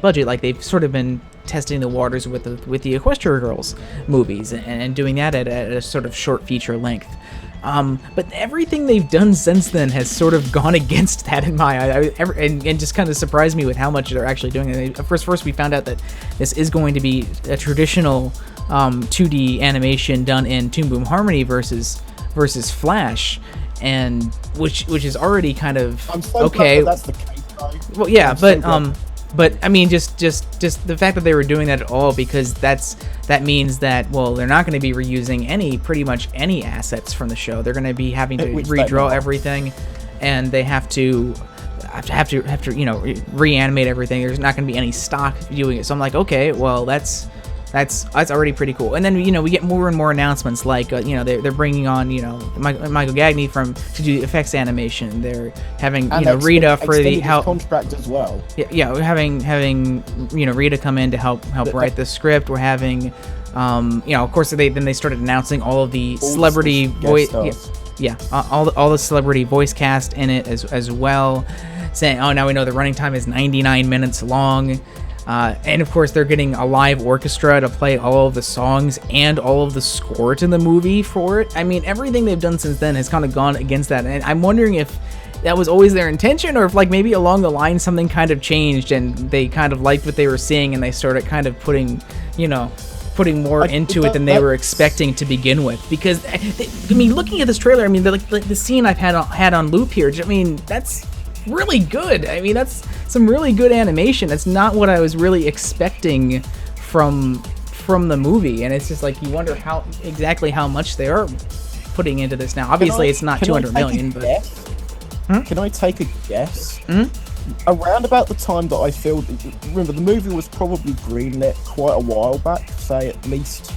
budget, like they've sort of been testing the waters with the Equestria Girls movies, and doing that at a sort of short feature length. But everything they've done since then has sort of gone against that in my eye, and just kind of surprised me with how much they're actually doing it. First we found out that this is going to be a traditional 2D animation done in Toon Boom Harmony versus Flash, and which is already kind of I'm so okay. glad that that's the case, though. Well, yeah, I'm but I mean, just the fact that they were doing that at all, because that means that, well, they're not going to be reusing pretty much any assets from the show. They're going to be having to redraw everything, and they have to you know, reanimate everything. There's not going to be any stock doing it. So I'm like, okay, well, that's already pretty cool. And then, you know, we get more and more announcements, like you know, they're bringing on, you know, Michael Gagney to do the effects animation. They're having, you know, Rita for the contract as well. Yeah, we're having you know, Rita come in to help write the script. We're having, you know, of course they started announcing all of the celebrity voice. Yeah, all the celebrity voice cast in it as well, saying, oh, now we know the running time is 99 minutes long. And of course, they're getting a live orchestra to play all of the songs and all of the score to the movie for it. I mean, everything they've done since then has kind of gone against that. And I'm wondering if that was always their intention, or if, like, maybe along the line something kind of changed and they kind of liked what they were seeing and they started kind of putting more into it than they were expecting to begin with. Because, I mean, looking at this trailer, I mean, like the scene I've had on loop here, I mean, that's really good. I mean, that's some really good animation. That's not what I was really expecting from the movie, and it's just like, you wonder exactly how much they are putting into this now. Obviously, it's not 200 million, but can I take a guess? Mm-hmm. Around about the time that I filmed, remember the movie was probably greenlit quite a while back, say at least,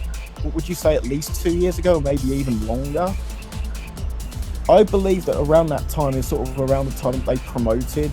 would you say at least 2 years ago, or maybe even longer? I believe that around that time is sort of around the time that they promoted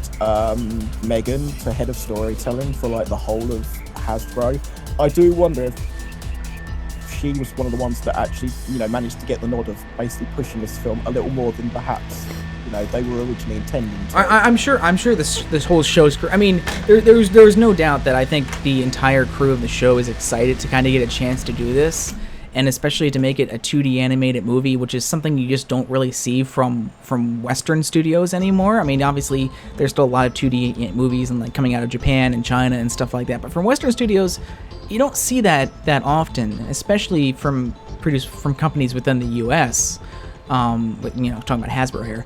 Megan to head of storytelling for like the whole of Hasbro. I do wonder if she was one of the ones that actually, you know, managed to get the nod of basically pushing this film a little more than perhaps, you know, they were originally intending to. I'm sure this whole show's crew. I mean, there's no doubt that I think the entire crew of the show is excited to kind of get a chance to do this. And especially to make it a 2D animated movie, which is something you just don't really see from Western studios anymore. I mean, obviously, there's still a lot of 2D movies and like coming out of Japan and China and stuff like that. But from Western studios, you don't see that often, especially from companies within the U.S. But, you know, talking about Hasbro here.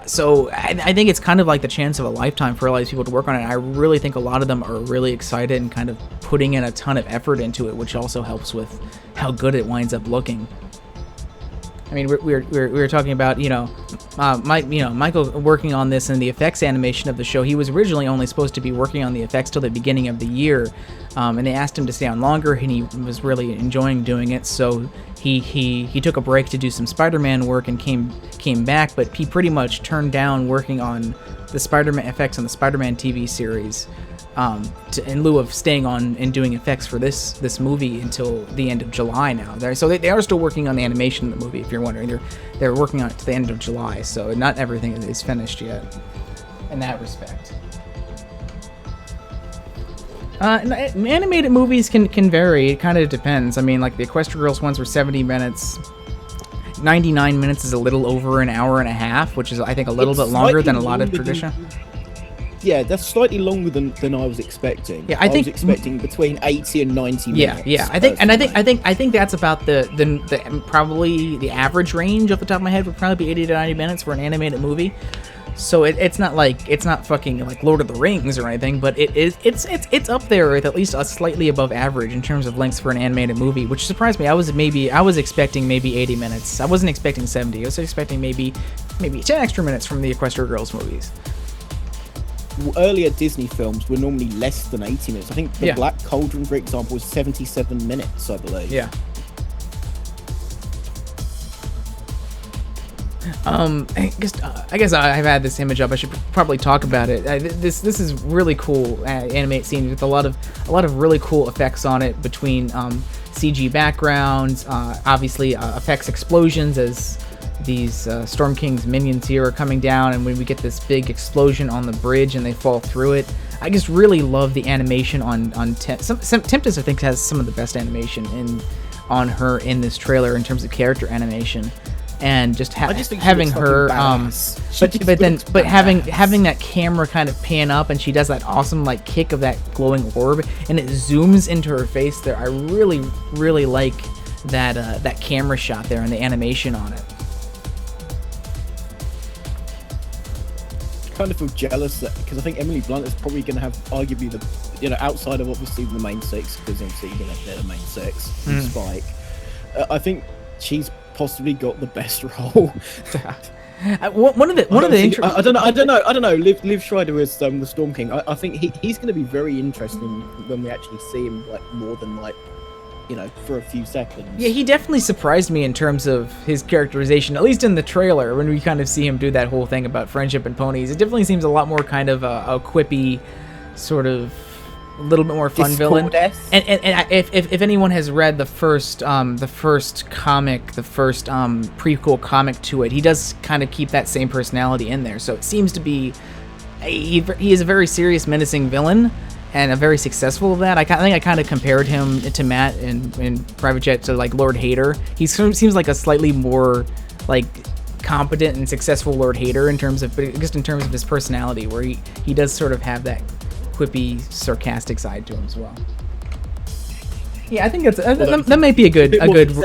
So I think it's kind of like the chance of a lifetime for a lot of these people to work on it. I really think a lot of them are really excited and kind of putting in a ton of effort into it, which also helps with how good it winds up looking. I mean, we were talking about, you know, Michael working on this and the effects animation of the show. He was originally only supposed to be working on the effects till the beginning of the year, and they asked him to stay on longer, and he was really enjoying doing it. So he took a break to do some Spider-Man work and came back, but he pretty much turned down working on the Spider-Man effects on the Spider-Man TV series, in lieu of staying on and doing effects for this movie until the end of July now. So they are still working on the animation of the movie, if you're wondering. They're working on it to the end of July, so not everything is finished yet in that respect. Animated movies can vary. It kind of depends. I mean, like the Equestria Girls ones were 70 minutes. 99 minutes is a little over an hour and a half, which is, I think, a little bit longer than a lot of traditional. Yeah, that's slightly longer than I was expecting. Yeah, I was expecting between 80 and 90 minutes. Yeah. I think that's about the probably the average range off the top of my head would probably be 80 to 90 minutes for an animated movie. So it's not fucking like Lord of the Rings or anything, but it's up there with at least a slightly above average in terms of lengths for an animated movie, which surprised me. I was expecting maybe 80 minutes. I wasn't expecting 70. I was expecting maybe 10 extra minutes from the Equestria Girls movies. Earlier Disney films were normally less than 80 minutes. I think the Black Cauldron, for example, was 77 minutes, I believe. Yeah. I guess I've had this image up. I should probably talk about it. This is really cool animate scene with a lot of really cool effects on it between CG backgrounds, obviously effects explosions as these Storm King's minions here are coming down, and when we get this big explosion on the bridge and they fall through it. I just really love the animation on Tempest. I think has some of the best animation on her in this trailer in terms of character animation. And just having her, but having that camera kind of pan up, and she does that awesome like kick of that glowing orb, and it zooms into her face there. I really, really like that camera shot there and the animation on it. Kind of feel jealous because I think Emily Blunt is probably going to have arguably outside of obviously the main six, because obviously they're the main six, Spike. I think she's possibly got the best role. One of the I don't know. Liv Schreider is the Storm King. I think he's going to be very interesting when we actually see him more than for a few seconds. Yeah, he definitely surprised me in terms of his characterization, at least in the trailer when we kind of see him do that whole thing about friendship and ponies. It definitely seems a lot more kind of a quippy, sort of a little bit more fun villain. And if anyone has read the first prequel comic to it, he does kind of keep that same personality in there. So it seems to be he is a very serious, menacing villain, and a very successful of that. I think I kind of compared him to Matt in Private Jet to like Lord Hater. He seems like a slightly more like competent and successful Lord Hater in terms of his personality, where he does sort of have that quippy, sarcastic side to him as well. Yeah, I think that might be a good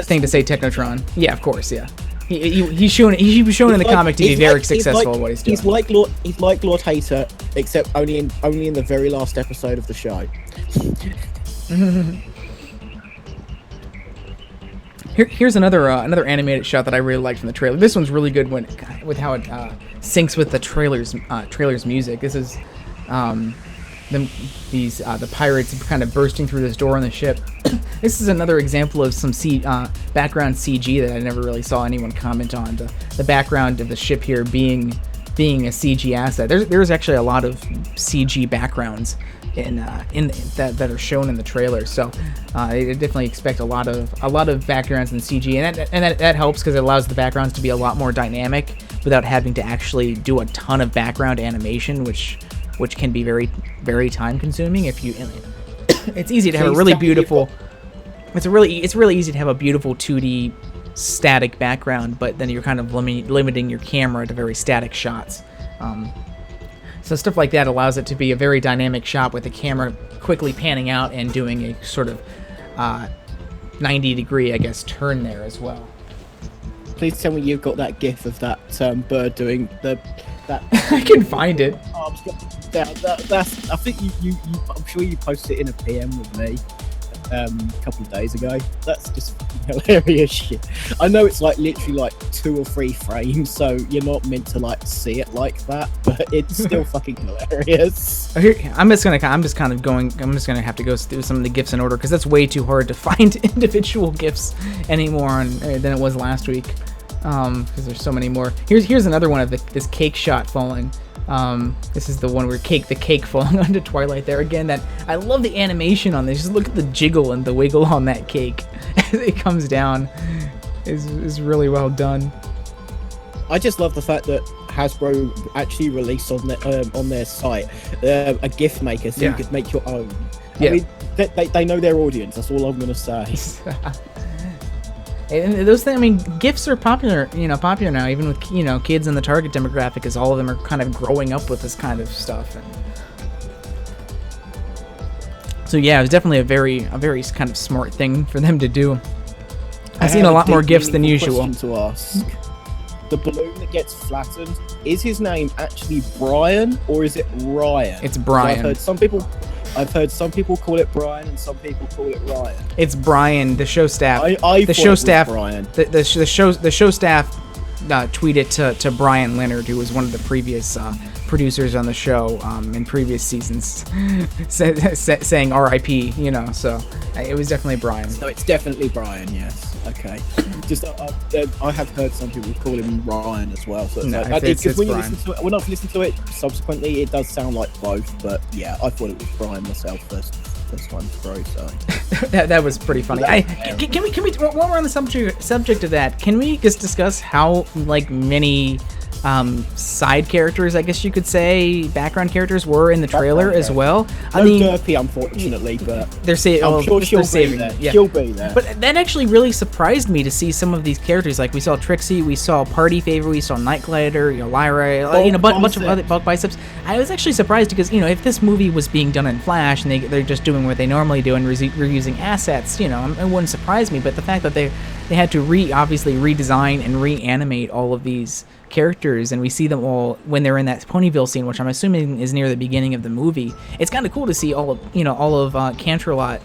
thing to say. Technotron. Yeah, of course. Yeah, he was shown in the comic to be very successful at what he's doing. He's like Lord Hater, except only in the very last episode of the show. Here's another animated shot that I really liked from the trailer. This one's really good with how it syncs with the trailer's music. This is the pirates kind of bursting through this door on the ship. This is another example of some background CG that I never really saw anyone comment on. The background of the ship here being a CG asset. There's actually a lot of CG backgrounds in that are shown in the trailer. So I definitely expect a lot of backgrounds in CG, and that helps because it allows the backgrounds to be a lot more dynamic without having to actually do a ton of background animation, which can be very, very time consuming. It's easy to have a really beautiful. It's really easy to have a beautiful 2D static background, but then you're kind of limiting your camera to very static shots. So stuff like that allows it to be a very dynamic shot with the camera quickly panning out and doing a sort of 90-degree, I guess, turn there as well. Please tell me you've got that GIF of that bird doing that. I can find it. That's. I think you. I'm sure you posted it in a PM with me a couple of days ago. That's just hilarious shit. I know it's literally 2 or 3 frames, so you're not meant to see it like that, but it's still fucking hilarious. I'm just gonna have to go through some of the GIFs in order because that's way too hard to find individual GIFs anymore than it was last week. Because there's so many more. Here's another one of this cake shot falling. This is the one where the cake falling onto Twilight there again. That I love the animation on this. Just look at the jiggle and the wiggle on that cake as it comes down. Is really well done. I just love the fact that Hasbro actually released on their site a GIF maker so you could make your own. Yeah. I mean, they know their audience. That's all I'm gonna say. And those things, GIFs are popular now, even with kids in the target demographic, as all of them are kind of growing up with this kind of stuff. And so yeah, it was definitely a very kind of smart thing for them to do. I've seen a lot more GIFs than usual. To ask. the balloon that gets flattened, is his name actually Brian or is it Ryan? It's Brian. I've heard some people call it Brian and some people call it Ryan. It's Brian. The show staff. The show staff. Brian. The show staff tweeted to Brian Leonard, who was one of the previous producers on the show in previous seasons, saying R.I.P. You know, so it was definitely Brian. So it's definitely Brian. Yes. Okay. Just I have heard some people call him Ryan as well. So because when I've listened to it subsequently, it does sound like both. But yeah, I thought it was Brian myself first time through. So that was pretty funny. Can we while we're on the subject of that, can we just discuss how many side characters, I guess you could say, background characters were in the trailer as well? I mean, Derpy, unfortunately, but they're saying I'm sure she'll be there. Yeah. She'll be there. But that actually really surprised me to see some of these characters. Like we saw Trixie, we saw Party Favor, we saw Night Glider, Lyra, a bunch of other Bulk Biceps. I was actually surprised because if this movie was being done in Flash and they're just doing what they normally do and reusing assets, it wouldn't surprise me. But the fact that they had to obviously redesign and reanimate all of these characters, and we see them all when they're in that Ponyville scene, which I'm assuming is near the beginning of the movie. It's kind of cool to see all of Canterlot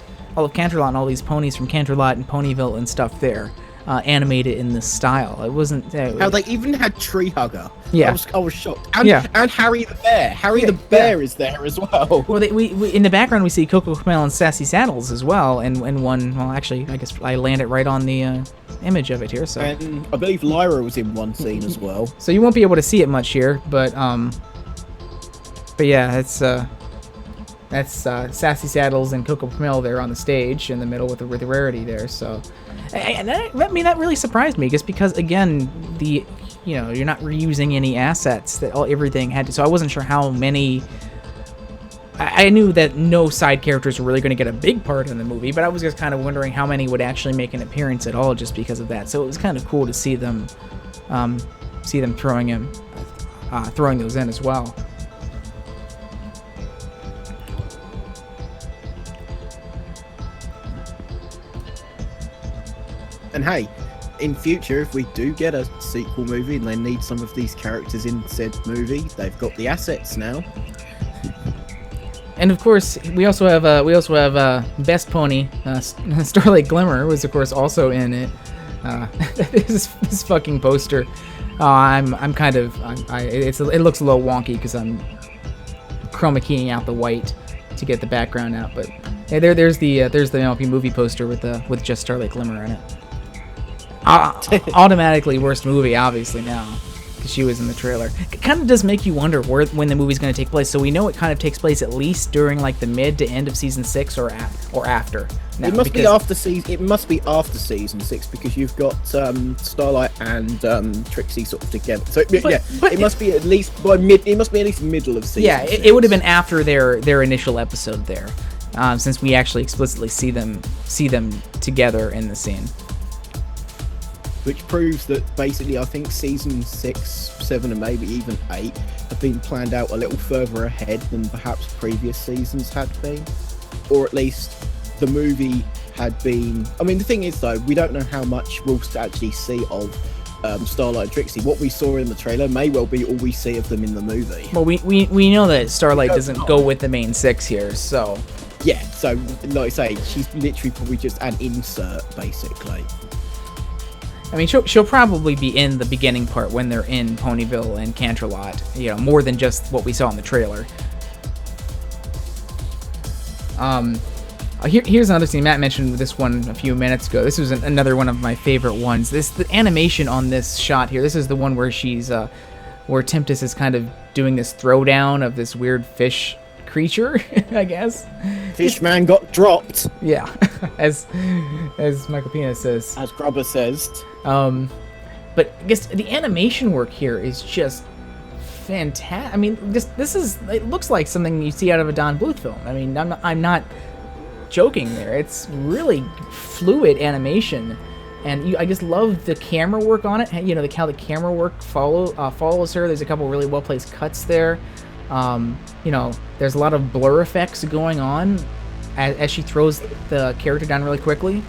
and all these ponies from Canterlot and Ponyville and stuff there animated in this style. It wasn't how they even had Tree Hugger. Yeah, I was shocked. And Harry the Bear. The Bear is there as well. Well, we in the background we see Coco Camel and Sassy Saddles as well, and one. Well, actually, I guess I landed right on the image of it here. So and I believe Lyra was in one scene as well. So you won't be able to see it much here, but yeah, that's Sassy Saddles and Coco Camel there on the stage in the middle with the Rarity there. So, and that really surprised me, just because again you're not reusing any assets that everything had to. So I wasn't sure how many. I knew that no side characters were really going to get a big part in the movie, but I was just kind of wondering how many would actually make an appearance at all, just because of that. So it was kind of cool to see them throwing those in as well. And hey, in future, if we do get a sequel movie and they need some of these characters in said movie, they've got the assets now. And of course, we also have Best Pony, Starlight Glimmer was of course also in it. This fucking poster. It looks a little wonky because I'm chroma keying out the white to get the background out. But hey, there's the MLP movie poster with just Starlight Glimmer in it. Automatically worst movie, obviously now. She was in the trailer. It kind of does make you wonder when the movie's going to take place. So we know it kind of takes place at least during the mid to end of season 6 or after. Now, it must be after season 6 because you've got Starlight and Trixie sort of together. So it must be at least middle of season. Yeah, it would have been after their initial episode there, since we actually explicitly see them together in the scene. Which proves that basically I think season 6, 7 and maybe even 8 have been planned out a little further ahead than perhaps previous seasons had been. Or at least the movie had been... I mean, the thing is though, we don't know how much we'll actually see of Starlight and Trixie. What we saw in the trailer may well be all we see of them in the movie. Well, we know that Starlight doesn't go with the main 6 here, so... Yeah, so like I say, she's literally probably just an insert, basically. I mean, she'll probably be in the beginning part when they're in Ponyville and Canterlot, more than just what we saw in the trailer. Here's another scene. Matt mentioned this one a few minutes ago. This was another one of my favorite ones. The animation on this shot here. This is the one where where Tempest is kind of doing this throwdown of this weird fish creature, I guess. Fishman got dropped. Yeah, as Michael Pena says. As Grubber says. But I guess the animation work here is just fantastic. I mean, it looks like something you see out of a Don Bluth film. I mean, I'm not joking there. It's really fluid animation, and I just love the camera work on it. How the camera work follows her. There's a couple really well placed cuts there. There's a lot of blur effects going on as she throws the character down really quickly.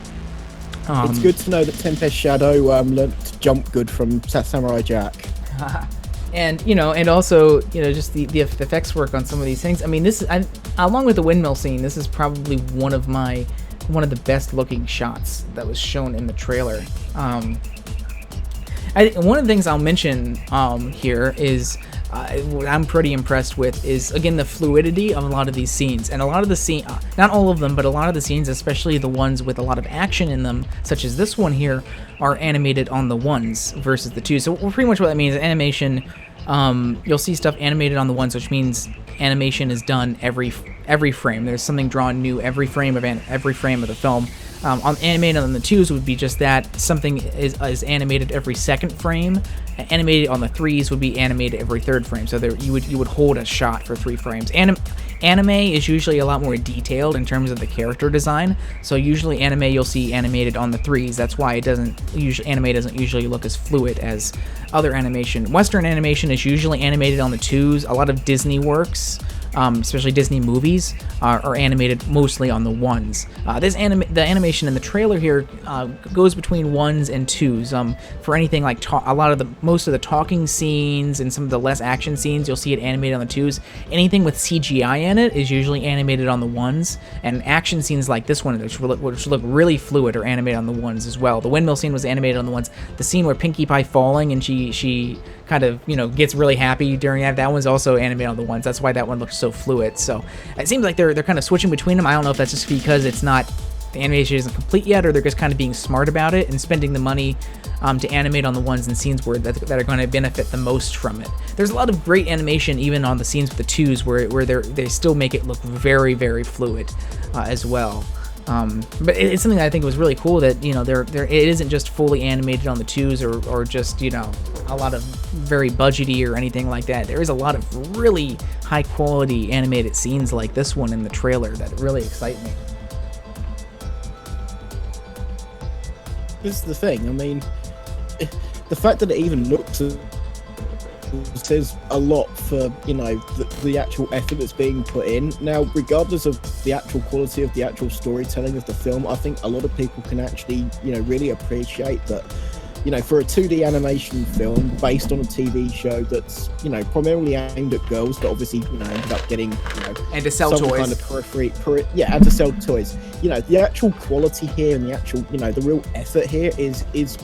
It's good to know that Tempest Shadow learnt to jump good from Samurai Jack. And and also just the effects work on some of these things. I mean, along with the windmill scene, this is probably one of the best looking shots that was shown in the trailer. One of the things I'll mention here is what I'm pretty impressed with is, again, the fluidity of a lot of these scenes. And a lot of the scene, not all of them, but a lot of the scenes, especially the ones with a lot of action in them, such as this one here, are animated on the ones versus the twos. So pretty much what that means, animation, you'll see stuff animated on the ones, which means animation is done every frame. There's something drawn new every frame of the film. Animated on the twos would be just that. Something is animated every second frame. Animated on the threes would be animated every third frame. So you would hold a shot for 3 frames. Anime is usually a lot more detailed in terms of the character design. So usually anime you'll see animated on the threes. That's why anime doesn't usually look as fluid as other animation. Western animation is usually animated on the twos. A lot of Disney works, especially Disney movies, are animated mostly on the ones. The animation in the trailer here goes between ones and twos. For anything like most of the talking scenes and some of the less action scenes, you'll see it animated on the twos. Anything with CGI in it is usually animated on the ones, and action scenes like this one, which look really fluid, are animated on the ones as well. The windmill scene was animated on the ones. The scene where Pinkie Pie falling and she kind of gets really happy during that one's also animated on the ones. That's why that one looks so fluid. So it seems like they're kind of switching between them. I don't know if that's just because the animation isn't complete yet, or they're just kind of being smart about it and spending the money to animate on the ones and scenes that are going to benefit the most from it. There's a lot of great animation even on the scenes with the twos where they still make it look very, very fluid as well. But it's something that I think was really cool that it isn't just fully animated on the twos or just a lot of very budgety or anything like that. There is a lot of really high quality animated scenes like this one in the trailer that really excite me. This is the thing. I mean, the fact that it even looks says a lot for the actual effort that's being put in. Now, regardless of the actual quality of the actual storytelling of the film, I think a lot of people can actually really appreciate that for a 2D animation film based on a TV show that's primarily aimed at girls, but obviously ended up getting and to sell some toys, kind of periphery, and to sell toys. The actual quality here and the actual the real effort here is it's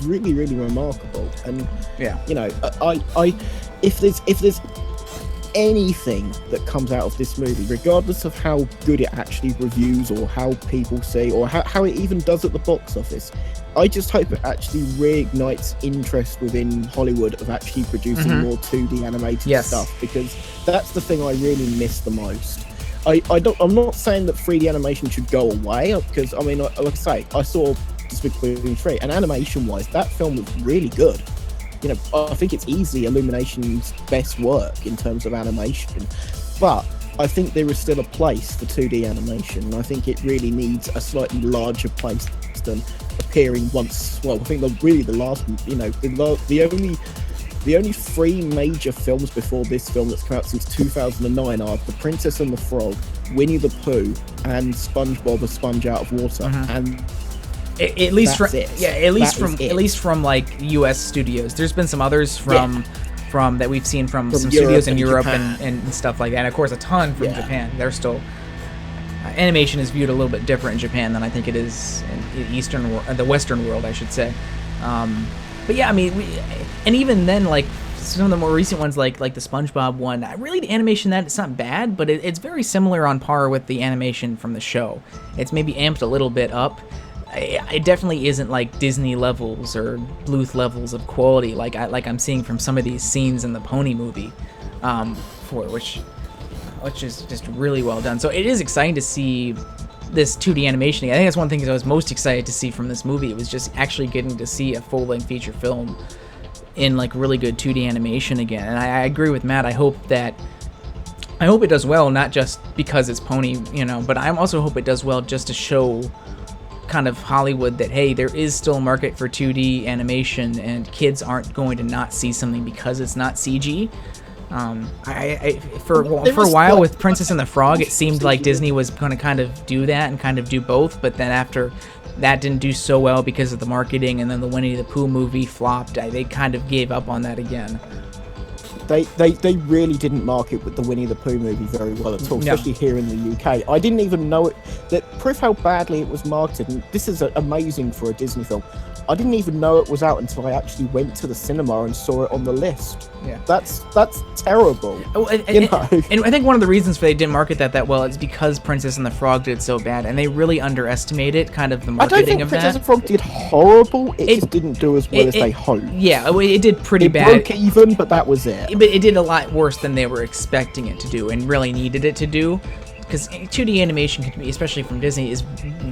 really, really remarkable. And I if there's anything that comes out of this movie, regardless of how good it actually reviews or how people say or how it even does at the box office, I just hope it actually reignites interest within Hollywood of actually producing more 2D animated stuff, because that's the thing I really miss the most. I'm not saying that 3D animation should go away, because I mean, like I say, I saw Despicable Me 3, and animation wise that film was really good. I think it's easily Illumination's best work in terms of animation, but I think there is still a place for 2D animation, and I think it really needs a slightly larger place than appearing once. Well, I think the last, the only 3 major films before this film that's come out since 2009 are The Princess and the Frog, Winnie the Pooh, and SpongeBob: A Sponge Out of Water, and at least from like U.S. studios. There's been some others from that we've seen from some studios in Europe and stuff like that. And of course, a ton from Japan. They're still animation is viewed a little bit different in Japan than I think it is in the Western world, I should say. But yeah, I mean, and even then, like some of the more recent ones, like the SpongeBob one, really the animation it's not bad, but it's very similar on par with the animation from the show. It's maybe amped a little bit up. It definitely isn't like Disney levels or Bluth levels of quality like I'm seeing from some of these scenes in the Pony movie, which is just really well done. So it is exciting to see this 2D animation. I think that's one thing that I was most excited to see from this movie. It was just actually getting to see a full-length feature film in like really good 2D animation again. And I agree with Matt. I hope it does well, not just because it's Pony, but I also hope it does well just to show kind of Hollywood that, hey, there is still a market for 2D animation and kids aren't going to not see something because it's not CG. For There a is, while like, with Princess and the Frog, it seemed like Disney was going to kind of do that and kind of do both, but then after that didn't do so well because of the marketing, and then the Winnie the Pooh movie flopped, they kind of gave up on that again. They really didn't market with the Winnie the Pooh movie very well at all, especially here in the UK. I didn't even know it. That proof how badly it was marketed, and this is amazing for a Disney film. I didn't even know it was out until I actually went to the cinema and saw it on the list. Yeah, that's terrible. And I think one of the reasons they didn't market that well is because Princess and the Frog did so bad, and they really underestimated kind of the marketing of that. Princess and the Frog did horrible. It just didn't do as well as they hoped. Yeah, it did pretty bad. It broke even, but that was it. But it did a lot worse than they were expecting it to do, and really needed it to do, because 2D animation, especially from Disney, is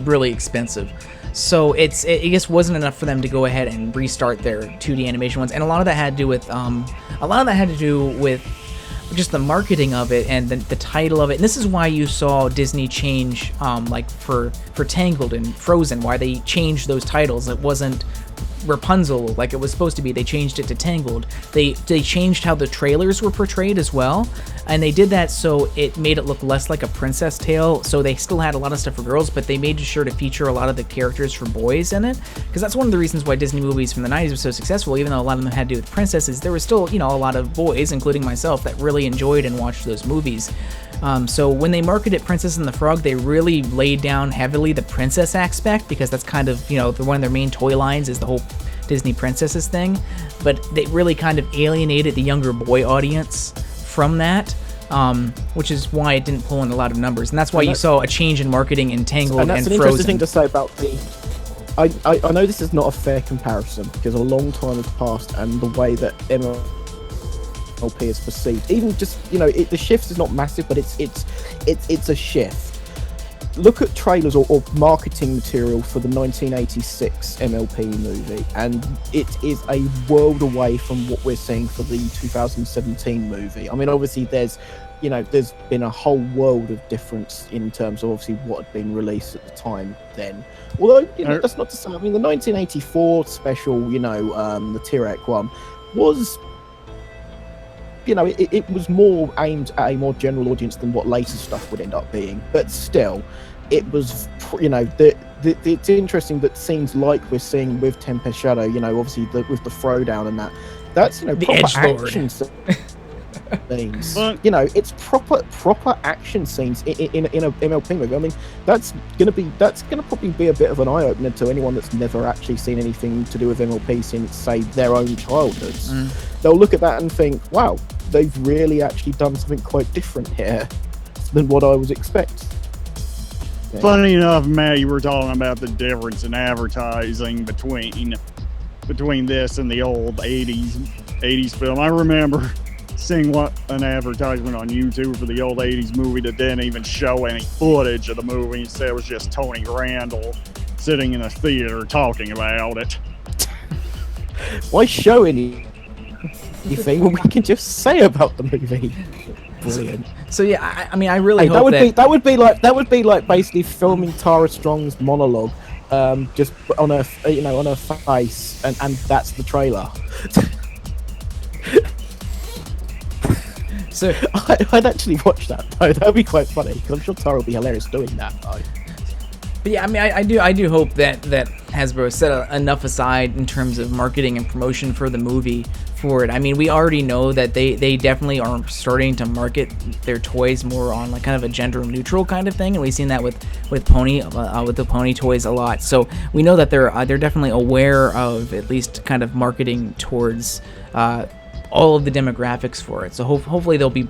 really expensive. So it just wasn't enough for them to go ahead and restart their 2D animation ones, and a lot of that had to do with just the marketing of it and the title of it. And this is why you saw Disney change, like for Tangled and Frozen, why they changed those titles. It wasn't Rapunzel like it was supposed to be. They changed it to Tangled. They changed how the trailers were portrayed as well, and they did that so it made it look less like a princess tale. So they still had a lot of stuff for girls, but they made sure to feature a lot of the characters for boys in it, because that's one of the reasons why Disney movies from the 90s were so successful. Even though a lot of them had to do with princesses, there was still, a lot of boys, including myself, that really enjoyed and watched those movies. So when they marketed Princess and the Frog, they really laid down heavily the princess aspect, because that's kind of, one of their main toy lines is the whole Disney princesses thing. But they really kind of alienated the younger boy audience from that, which is why it didn't pull in a lot of numbers. And that's why you saw a change in marketing in Tangled and Frozen. And that's an interesting thing to say about I know this is not a fair comparison, because a long time has passed, and the way that MLP is perceived, even just the shift is not massive, but it's a shift. Look at trailers or marketing material for the 1986 MLP movie, and it is a world away from what we're seeing for the 2017 movie. I mean, obviously there's been a whole world of difference in terms of obviously what had been released at the time then. Although that's not to say, I mean, the 1984 special, the T-Rex one was, it was more aimed at a more general audience than what later stuff would end up being. But still, it was, it's interesting that scenes like we're seeing with Tempest Shadow, obviously with the throwdown and that's, the proper action scenes. It's proper action scenes in a MLP movie. I mean, that's gonna probably be a bit of an eye opener to anyone that's never actually seen anything to do with MLP since, say, their own childhoods. They'll look at that and think, wow, they've really actually done something quite different here than what I was expecting. Yeah. Funny enough, Matt, you were talking about the difference in advertising between this and the old 80s film. I remember seeing an advertisement on YouTube for the old 80s movie that didn't even show any footage of the movie. Instead, it was just Tony Randall sitting in a theater talking about it. Why show anything when we can just say about the movie? Brilliant. So yeah, I mean, I really hope that would be like basically filming Tara Strong's monologue, just on her face, and that's the trailer. So I'd actually watch that though. That'd be quite funny, because I'm sure Tara would be hilarious doing that though. But yeah, I mean, I do hope that Hasbro set enough aside in terms of marketing and promotion for the movie for it. I mean, we already know that they definitely are starting to market their toys more on like kind of a gender neutral kind of thing, and we've seen that with Pony with the Pony toys a lot. So we know that they're definitely aware of at least kind of marketing towards all of the demographics for it. So hopefully they'll be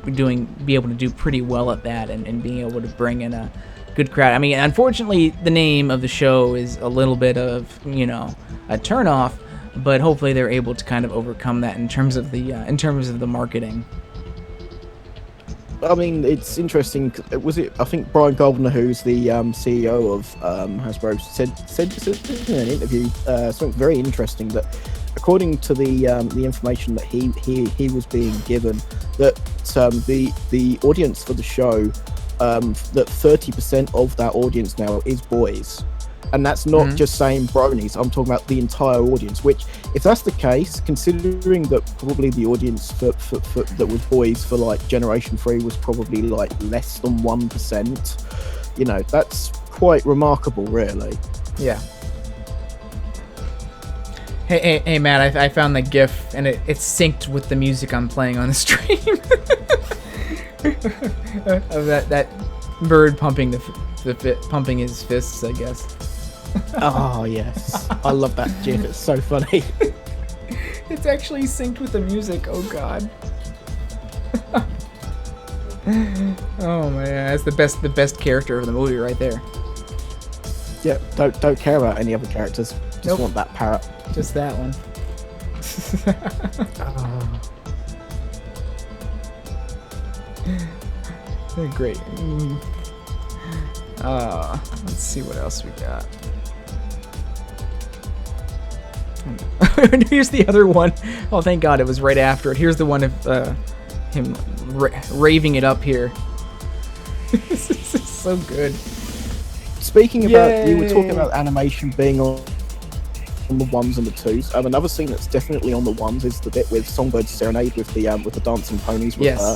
able to do pretty well at that and being able to bring in a good crowd. I mean, unfortunately, the name of the show is a little bit of a turnoff, but hopefully they're able to kind of overcome that in terms of the marketing. I mean, it's interesting. I think Brian Goldner, who's the CEO of Hasbro, said in an interview something very interesting, that according to the information that he was being given, that the audience for the show, that 30% of that audience now is boys, And that's not just saying bronies. I'm talking about the entire audience. Which, if that's the case, considering that probably the audience for that was boys for like Generation 3 was probably like less than 1%. You know, that's quite remarkable, really. Yeah. Hey, Matt! I found the GIF and it's synced with the music I'm playing on the stream. Of that bird pumping pumping his fists, I guess. Oh yes, I love that GIF. It's so funny. It's actually synced with the music. Oh god. Oh man, that's the best character of the movie right there. Yeah, don't care about any other characters. Just want that parrot. Just that one. They're great. Let's see what else we got. Here's the other one. Oh, thank God, it was right after it. Here's the one of him raving it up here. This is so good. Speaking about, you were talking about animation being on the ones and the twos. Another scene that's definitely on the ones is the bit with Songbird's Serenade with the dancing ponies with her.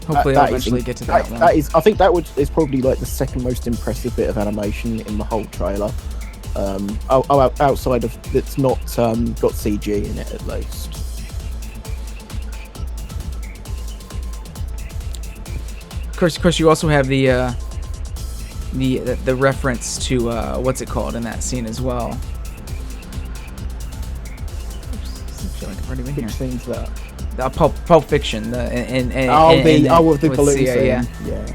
Hopefully I'll eventually get to that one. That is, I think that is probably like the second most impressive bit of animation in the whole trailer. Outside of it's not got CG in it at least. Of course, you also have the reference to what's it called in that scene as well. Oops, I feel like I've already been here. Which scene's that? Pulp Fiction. The balloon scene. Yeah.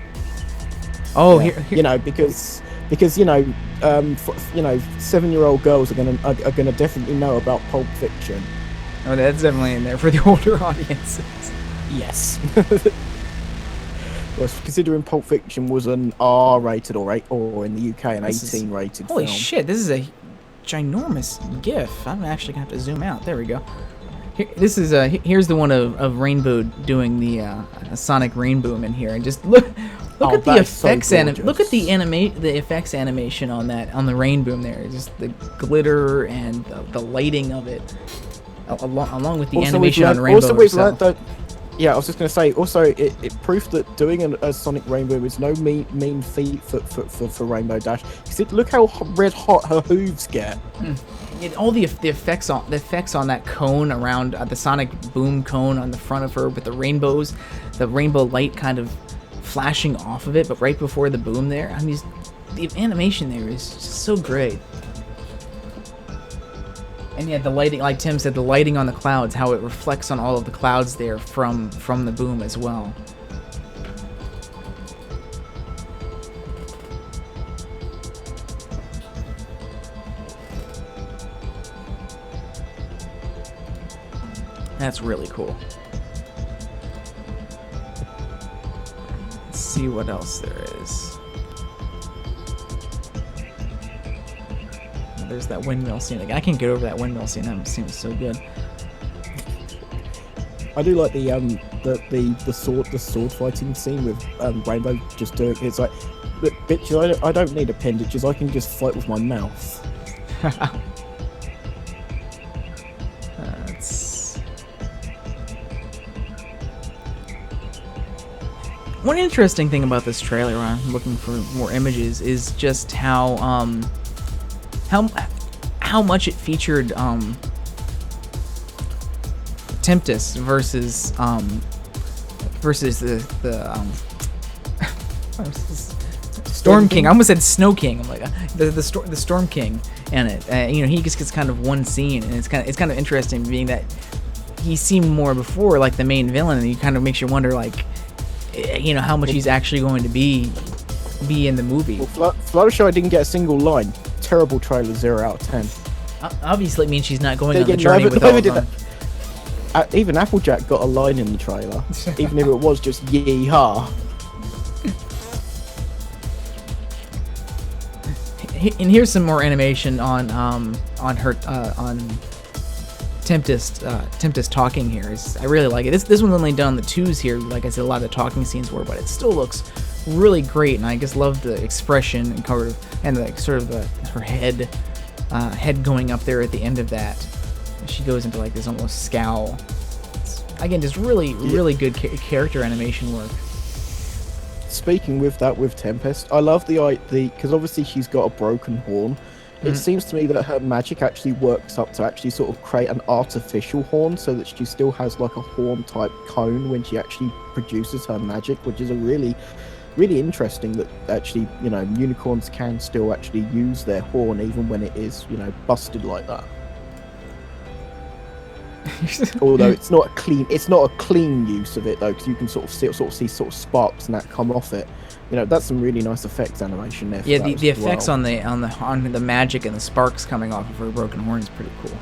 Oh, yeah. Here. You know, because 7-year-old girls are gonna definitely know about Pulp Fiction. Oh, that's definitely in there for the older audiences. Yes. Well, considering Pulp Fiction was an R-rated or in the UK an 18-rated film. Holy shit! This is a ginormous GIF. I'm actually gonna have to zoom out. There we go. This is here's the one of Rainbow doing the Sonic Rainboom in here, and just look at the effects look at the effects animation on the Rainboom there. Just the glitter and the lighting of it, along with the animation on Rainbow herself. Yeah, I was just going to say. Also, it proof that doing a Sonic Rainbow is no mean feat for Rainbow Dash. Because look how red hot her hooves get. All the effects on that cone around the Sonic Boom cone on the front of her with the rainbows, the rainbow light kind of flashing off of it, but right before the boom there. I mean, the animation there is just so great. And yeah, the lighting, like Tim said, the lighting on the clouds, how it reflects on all of the clouds there from the boom as well. That's really cool. Let's see what else there is. There's that windmill scene. Like, I can't get over that windmill scene. That scene was so good. I do like the sword fighting scene with Rainbow just doing. It's like, look, bitches, I don't need appendages. I can just fight with my mouth. One interesting thing about this trailer, I'm looking for more images, is just how much it featured Tempest versus the Storm King. I almost said Snow King. I'm like the Storm King in it. He just gets kind of one scene, and it's kind of interesting, being that he seemed more before like the main villain, and he kind of makes you wonder, like, how much he's actually going to be in the movie. Well, Fluttershy didn't get a single line. Terrible trailer, 0 out of 10. Obviously, it means she's not going on the journey with all of them. Even Applejack got a line in the trailer, even if it was just yee-haw. And here's some more animation on Tempest talking here. I really like it. This one's only done on the 2s here. Like I said, a lot of the talking scenes were, but it still looks really great, and I just love the expression and her head going up there at the end of that. She goes into like this almost scowl. Again, just really good character animation work. Speaking with Tempest, I love the because obviously she's got a broken horn. It seems to me that her magic actually works up to actually sort of create an artificial horn, so that she still has like a horn type cone when she actually produces her magic, which is a really interesting that actually, you know, unicorns can still actually use their horn even when it is, you know, busted like that. Although it's not a clean use of it though, because you can sort of see sparks and that come off it. You know, that's some really nice effects animation there. Yeah, the effects on the magic and the sparks coming off of her broken horn is pretty cool.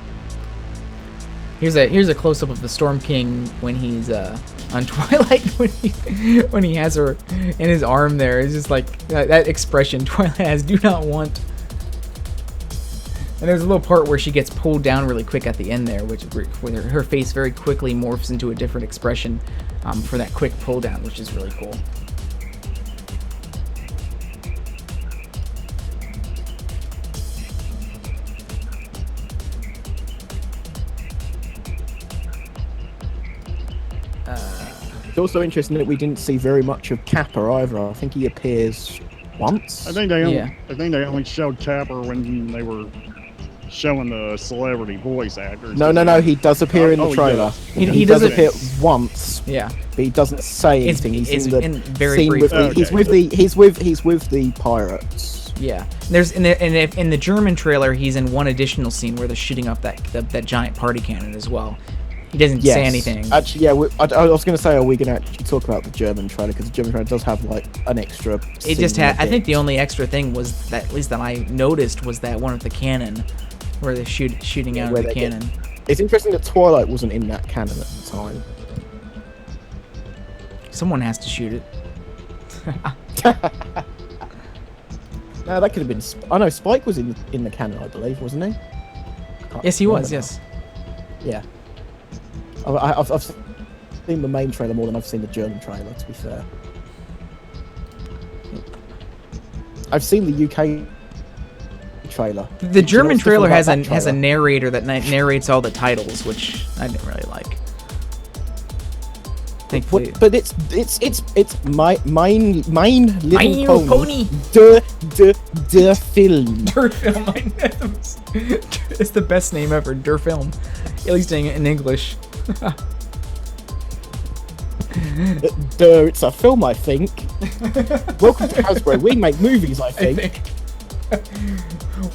Here's a close up of the Storm King when he's on Twilight, when he has her in his arm there. It's just like that expression Twilight has, do not want. And there's a little part where she gets pulled down really quick at the end there, where her face very quickly morphs into a different expression for that quick pull down, which is really cool. It's also interesting that we didn't see very much of Kappa either. I think he appears once. I think they only showed Capper when they were showing the celebrity voice actors. No, he does appear in the trailer. He does appear once. Yeah, but he doesn't say anything. He's in the very scene brief. He's with the pirates. Yeah, there's in the German trailer, he's in one additional scene where they're shooting up that giant party cannon as well. He doesn't say anything. Actually, yeah, I was going to say, are we going to actually talk about the German trailer? Because the German trailer does have like an extra. It just had. I think the only extra thing was that, at least that I noticed, was that one with the cannon, where they're shooting out of the cannon. It's interesting that Twilight wasn't in that cannon at the time. Someone has to shoot it. No, that could have been. I know Spike was in the cannon, I believe, wasn't he? Yes, he was. Yes. Yeah. I've seen the main trailer more than I've seen the German trailer, to be fair. I've seen the UK trailer. The German trailer has a narrator that narrates all the titles, which I didn't really like. Thankfully. But it's mine little pony. Der Film. Der Film. It's the best name ever. Der Film. At least in English. It's a film, I think. Welcome to Hasbro. We make movies, I think.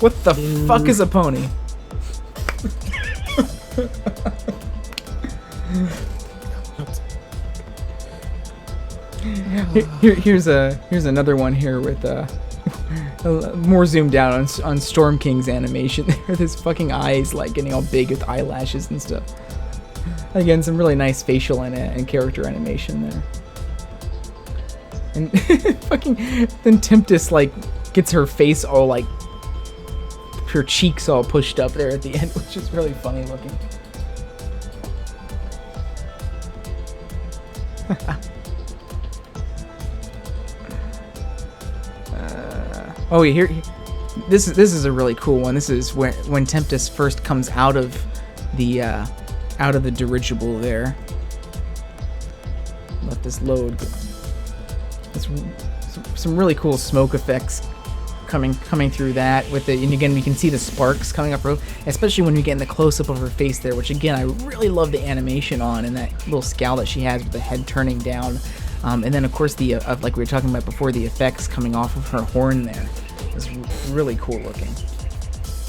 What the fuck is a pony? Here's another one here with more zoomed out on Storm King's animation. There, his fucking eyes like getting all big with eyelashes and stuff. Again, some really nice facial and character animation there. And fucking then Tempest like gets her face all like her cheeks all pushed up there at the end, which is really funny looking. Oh, here. This is a really cool one. This is when Tempest first comes out of the dirigible there. Let this load. Some really cool smoke effects coming through that with it, and again we can see the sparks coming up, especially when we get in the close up of her face there, which again I really love the animation on, and that little scowl that she has with the head turning down, and then of course the like we were talking about before, the effects coming off of her horn there is really cool looking.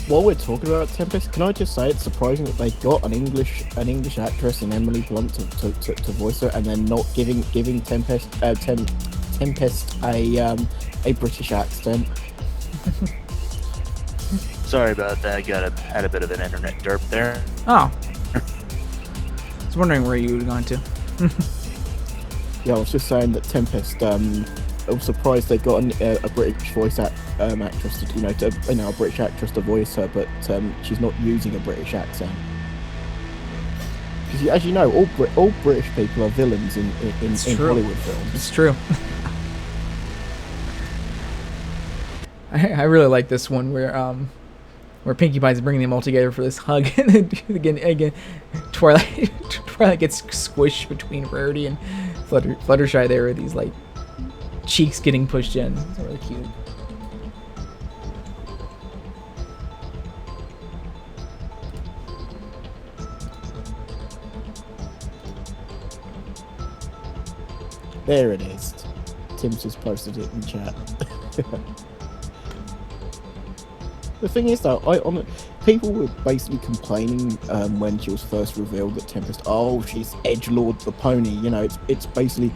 While we're talking about Tempest, can I just say it's surprising that they got an English actress in Emily Blunt to voice her, and then not giving Tempest a British accent. Sorry about that. Had a bit of an internet derp there. Oh, I was wondering where you would have gone to. Yeah, I was just saying that Tempest. I was surprised they got a British voice actress to, a British actress to voice her, but she's not using a British accent. Because as you know, all British people are villains in Hollywood films. It's true. I really like this one where Pinkie Pie's bringing them all together for this hug, and then again, Twilight gets squished between Rarity and Fluttershy. There are these like cheeks getting pushed in. It's really cute. There it is. Tim's just posted it in chat. The thing is, though, people were basically complaining when she was first revealed that Tempest. Oh, she's edgelord the pony. You know, it's basically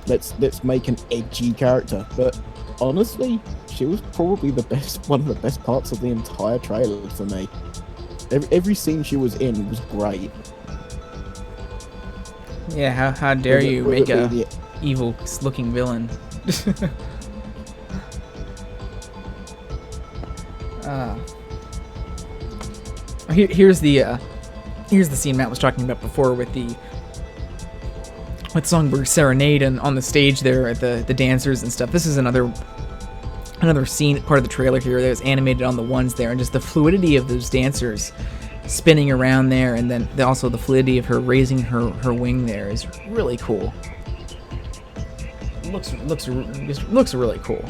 let's make an edgy character. But honestly, she was probably one of the best parts of the entire trailer for me. Every scene she was in was great. Yeah, how dare you make a evil-looking villain? Here's the scene Matt was talking about before with Songbird Serenade and on the stage there at the dancers and stuff. This is another scene, part of the trailer here that was animated on the ones there, and just the fluidity of those dancers spinning around there, and then also the fluidity of her raising her wing there is really cool. It looks really cool,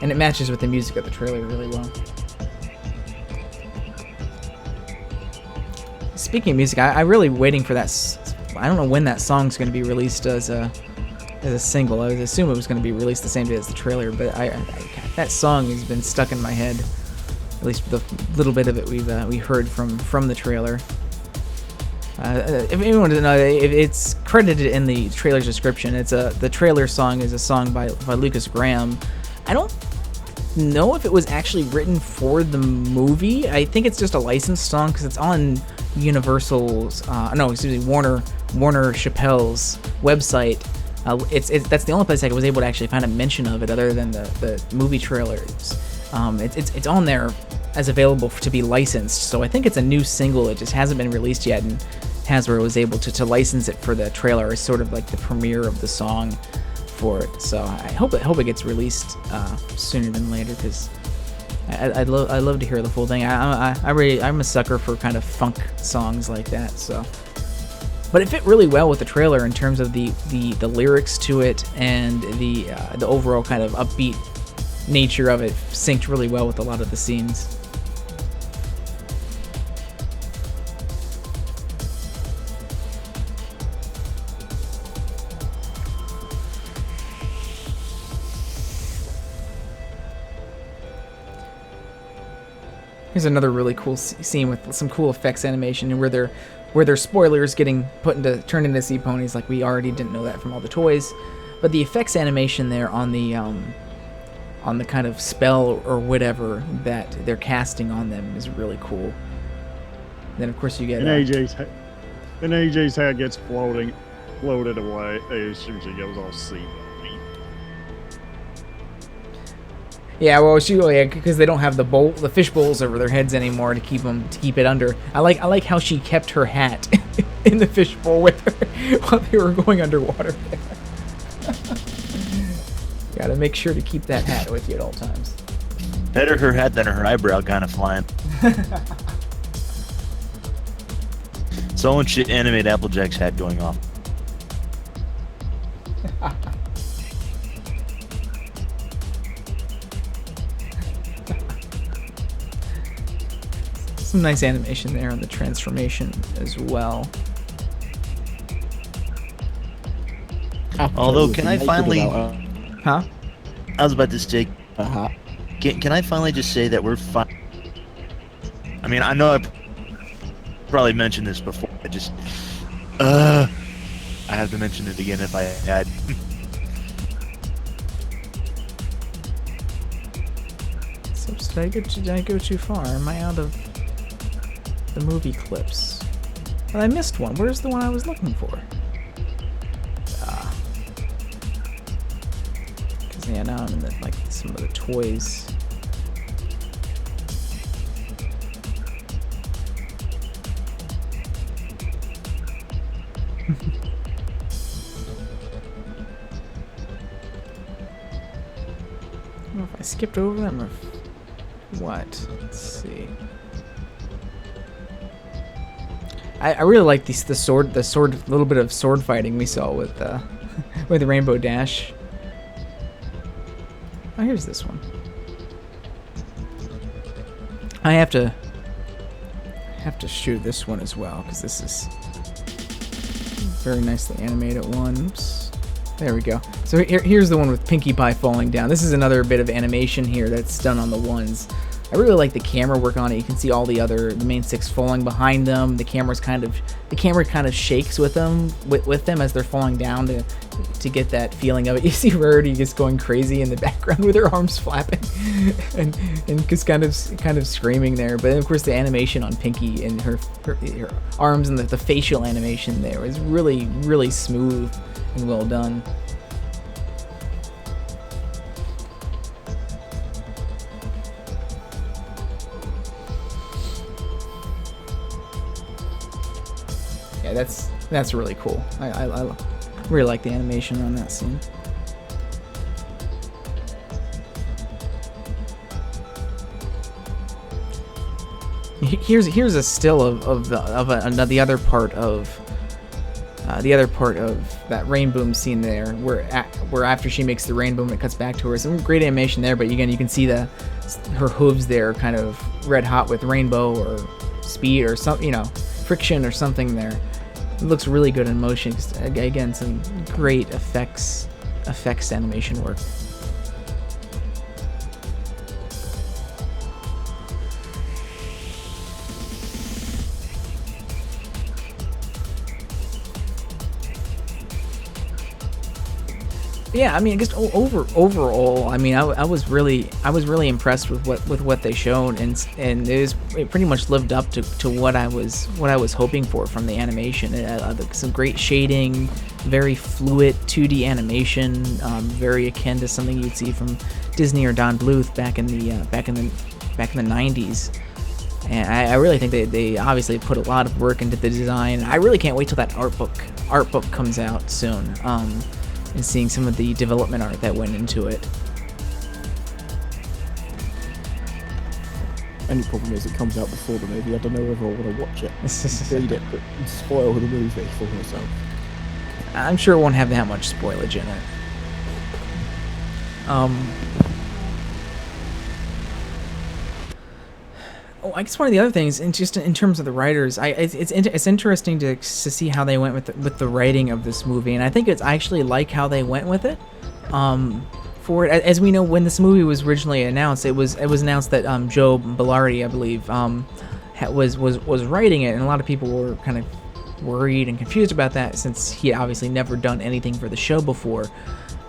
and it matches with the music of the trailer really well. Speaking of music, I'm really waiting for that. I don't know when that song's going to be released as a single. I would assume it was going to be released the same day as the trailer, but that song has been stuck in my head. At least the little bit of it we heard from the trailer. If anyone doesn't know, it's credited in the trailer's description. The trailer song is a song by Lucas Graham. I don't know if it was actually written for the movie. I think it's just a licensed song because it's on Universal's Warner Chappelle's website. That's the only place I was able to actually find a mention of it other than the movie trailers. It's on there as available to be licensed, so I think it's a new single. It just hasn't been released yet, and Hasbro was able to license it for the trailer as sort of like the premiere of the song for it. So I hope it gets released sooner than later, because I'd love to hear the full thing. I'm a sucker for kind of funk songs like that. So, but it fit really well with the trailer in terms of the lyrics to it, and the overall kind of upbeat nature of it synced really well with a lot of the scenes. Here's another really cool scene with some cool effects animation, and where their spoilers getting turned into sea ponies. Like, we already didn't know that from all the toys, but the effects animation there on the kind of spell or whatever that they're casting on them is really cool. Then of course you get AJ's head gets floated away as soon as he goes all sea. Yeah, well, because they don't have the fish bowls over their heads anymore to keep it under. I like how she kept her hat in the fish bowl with her while they were going underwater. Gotta make sure to keep that hat with you at all times. Better her hat than her eyebrow kind of flying. Someone should animate Applejack's hat going off. Some nice animation there on the transformation as well. Although, can I finally... Huh? I was about to say... Can I finally just say that we're fine? I mean, I know I probably mentioned this before. I have to mention it again if I had. So did I go too far? Am I out of the movie clips? Well, I missed one. Where's the one I was looking for? Because yeah, now I'm in some of the toys. know if I skipped over them or what. Let's see. I really like the sword, little bit of sword fighting we saw with with Rainbow Dash. Oh, here's this one. I have to shoot this one as well because this is very nicely animated one. Oops. There we go. So here's the one with Pinkie Pie falling down. This is another bit of animation here that's done on the ones. I really like the camera work on it. You can see all the main 6 falling behind them. The camera kind of shakes with them as they're falling down to get that feeling of it. You see Rarity just going crazy in the background with her arms flapping and just kind of screaming there. But of course the animation on Pinkie and her arms and the facial animation there is really, really smooth and well done. Yeah, that's really cool. I really like the animation on that scene. Here's a still of the other part of that rain boom scene there, where after she makes the rain boom, it cuts back to her. Some great animation there, but again, you can see her hooves there, kind of red hot with rainbow or speed or something, friction or something there. It looks really good in motion. Again, some great effects animation work. Yeah, I mean, just overall, I mean, I was really impressed with what they showed, and it pretty much lived up to what I was hoping for from the animation. Some great shading, very fluid 2D animation, very akin to something you'd see from Disney or Don Bluth back in the 90s. And I really think they obviously put a lot of work into the design. I really can't wait till that art book comes out soon. And seeing some of the development art that went into it. Only problem is it comes out before the movie. I don't know whether I want to watch it, read it, but spoil the movie for myself. I'm sure it won't have that much spoilage in it. I guess one of the other things, and just in terms of the writers, it's interesting to see how they went with the writing of this movie, and I think I actually like how they went with it. For it, as we know, when this movie was originally announced, it was announced that Joe Bellardi, I believe, was writing it, and a lot of people were kind of worried and confused about that since he had obviously never done anything for the show before.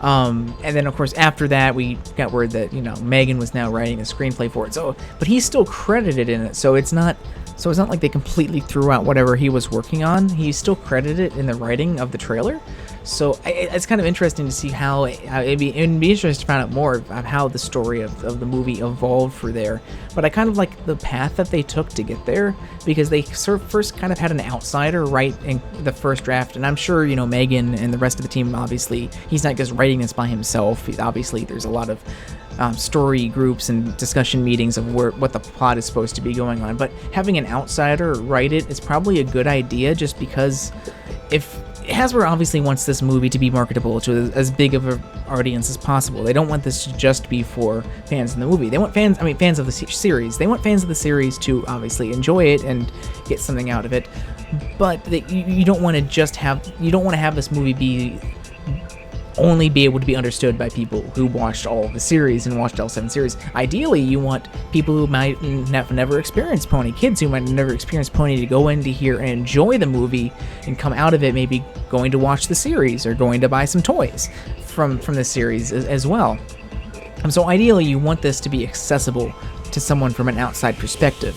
And then of course after that we got word that Megan was now writing a screenplay for it. So, but he's still credited in it. So it's not like they completely threw out whatever he was working on. He's still credited in the writing of the trailer. So it's kind of interesting to see how it'd be interesting to find out more of how the story of the movie evolved for there. But I kind of like the path that they took to get there, because they sort of first kind of had an outsider write in the first draft, and I'm sure Megan and the rest of the team, obviously he's not just writing this by himself. Obviously there's a lot of story groups and discussion meetings of what the plot is supposed to be going on. But having an outsider write it is probably a good idea, just because Hasbro obviously wants this movie to be marketable to as big of an audience as possible. They don't want this to just be for fans of the movie. They want fans of the series. They want fans of the series to obviously enjoy it and get something out of it. But you don't want to have this movie only be able to be understood by people who watched all the series and watched all 7 series. Ideally, you want people who might have never experienced Pony, kids who might have never experienced Pony, to go into here and enjoy the movie and come out of it maybe going to watch the series or going to buy some toys from the series as well. So ideally, you want this to be accessible to someone from an outside perspective.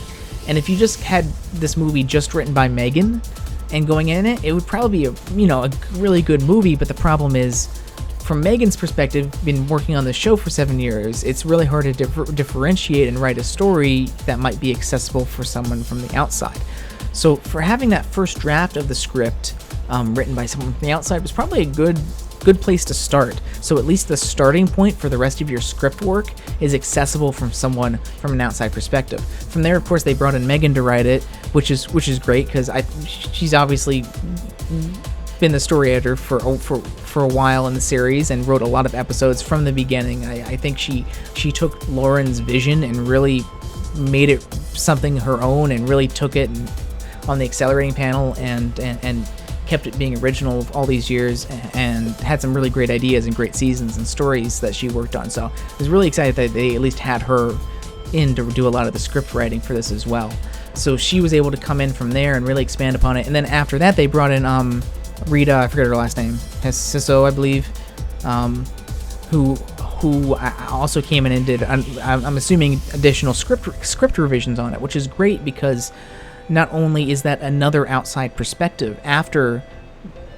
And if you just had this movie just written by Megan and going in it would probably be a really good movie. But the problem is, from Megan's perspective, been working on the show for 7 years, it's really hard to differentiate and write a story that might be accessible for someone from the outside. So for having that first draft of the script written by someone from the outside was probably a good good place to start. So at least the starting point for the rest of your script work is accessible from someone from an outside perspective. From there, of course, they brought in Megan to write it, which is great because she's obviously been the story editor for a while in the series and wrote a lot of episodes from the beginning. I think she took Lauren's vision and really made it something her own, and really took it on the accelerating panel and kept it being original all these years, and had some really great ideas and great seasons and stories that she worked on. So I was really excited that they at least had her in to do a lot of the script writing for this as well. So she was able to come in from there and really expand upon it. And then after that, they brought in Rita, I forget her last name, Sisso, I believe, who also came in and did, I'm assuming, additional script revisions on it, which is great because not only is that another outside perspective after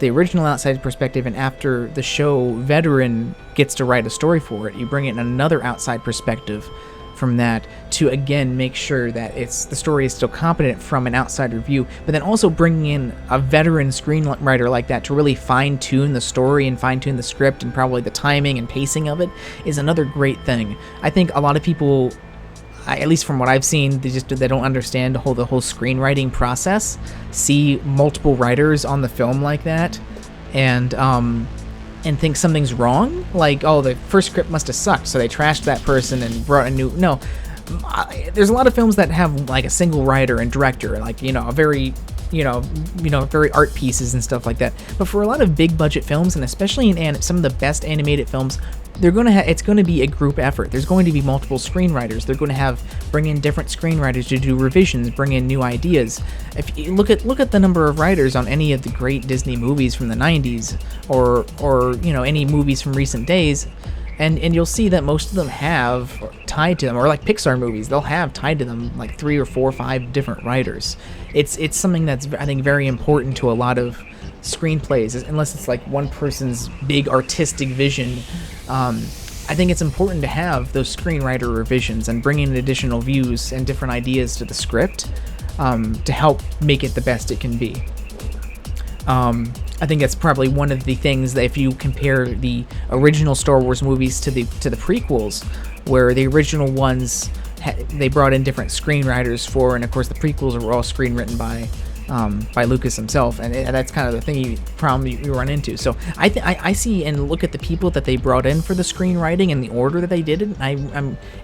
the original outside perspective, and after the show veteran gets to write a story for it, you bring in another outside perspective from that to again make sure that the story is still competent from an outsider view, but then also bringing in a veteran screenwriter like that to really fine-tune the story and fine-tune the script and probably the timing and pacing of it is another great thing. I think a lot of people, at least from what I've seen, they don't understand the whole screenwriting process, see multiple writers on the film like that, and think something's wrong, like, oh, the first script must have sucked, so they trashed that person and brought a new. No, there's a lot of films that have like a single writer and director, like, a very very art pieces and stuff like that. But for a lot of big budget films, and especially in some of the best animated films, it's going to be a group effort. There's going to be multiple screenwriters. They're going to bring in different screenwriters to do revisions, bring in new ideas. If you look at the number of writers on any of the great Disney movies from the 90s, or any movies from recent days, and you'll see that most of them have tied to them, or like Pixar movies, they'll have tied to them like 3 or 4 or 5 different writers. It's something that's, I think, very important to a lot of screenplays, unless it's like one person's big artistic vision. I think it's important to have those screenwriter revisions and bring in additional views and different ideas to the script to help make it the best it can be. I think that's probably one of the things that, if you compare the original Star Wars movies to the prequels, where the original ones they brought in different screenwriters for, and of course the prequels were all screenwritten by Lucas himself, and that's kind of the problem you run into. So I see and look at the people that they brought in for the screenwriting and the order that they did it.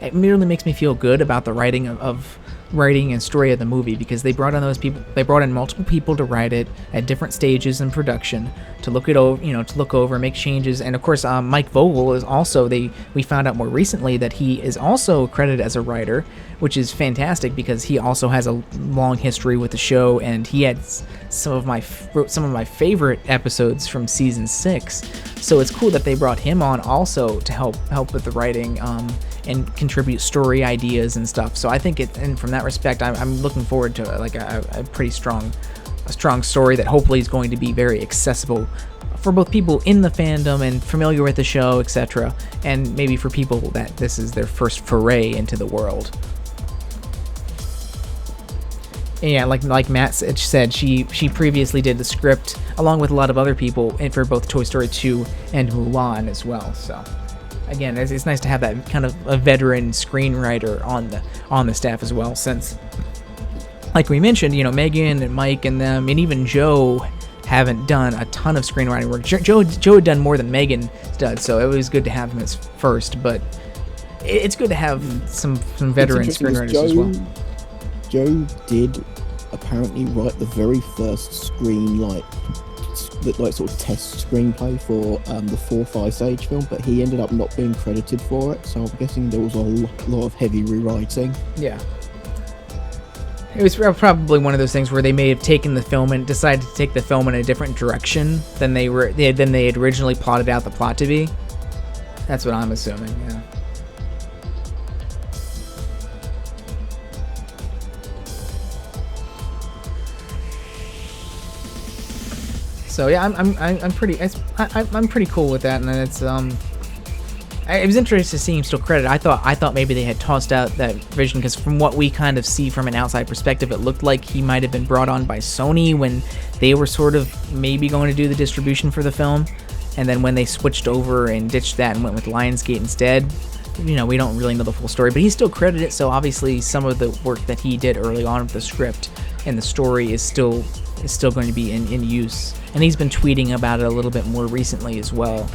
It merely makes me feel good about the writing of writing and story of the movie, because they brought in those people. They brought in multiple people to write it at different stages in production, to look it over, to look over, make changes. And of course, Mike Vogel is also, we found out more recently that he is also credited as a writer, which is fantastic because he also has a long history with the show, and he had some of my favorite episodes from season 6. So it's cool that they brought him on also to help with the writing and contribute story ideas and stuff. So I think and from that respect, I'm looking forward to like a pretty strong story that hopefully is going to be very accessible for both people in the fandom and familiar with the show, etc., and maybe for people that this is their first foray into the world. Yeah, like Matt said, she previously did the script along with a lot of other people, and for both Toy Story 2 and Mulan as well. So again, it's nice to have that kind of a veteran screenwriter on the staff as well, since, like we mentioned, Megan and Mike and them, and even Joe haven't done a ton of screenwriting work. Joe had done more than Megan does, so it was good to have him as first, but it's good to have some veteran screenwriters as well. Joe did apparently write the very first sort of test screenplay for the 4-5 stage film, but he ended up not being credited for it, so I'm guessing there was a lot of heavy rewriting. Yeah. It was probably one of those things where they may have taken the film and decided to take the film in a different direction than they had originally plotted out the plot to be. That's what I'm assuming, yeah. So yeah, I'm pretty cool with that, and it's it was interesting to see him still credited. I thought maybe they had tossed out that vision, because from what we kind of see from an outside perspective, it looked like he might have been brought on by Sony when they were sort of maybe going to do the distribution for the film, and then when they switched over and ditched that and went with Lionsgate instead, we don't really know the full story, but he's still credited, so obviously some of the work that he did early on with the script and the story is still going to be in use. And he's been tweeting about it a little bit more recently as well.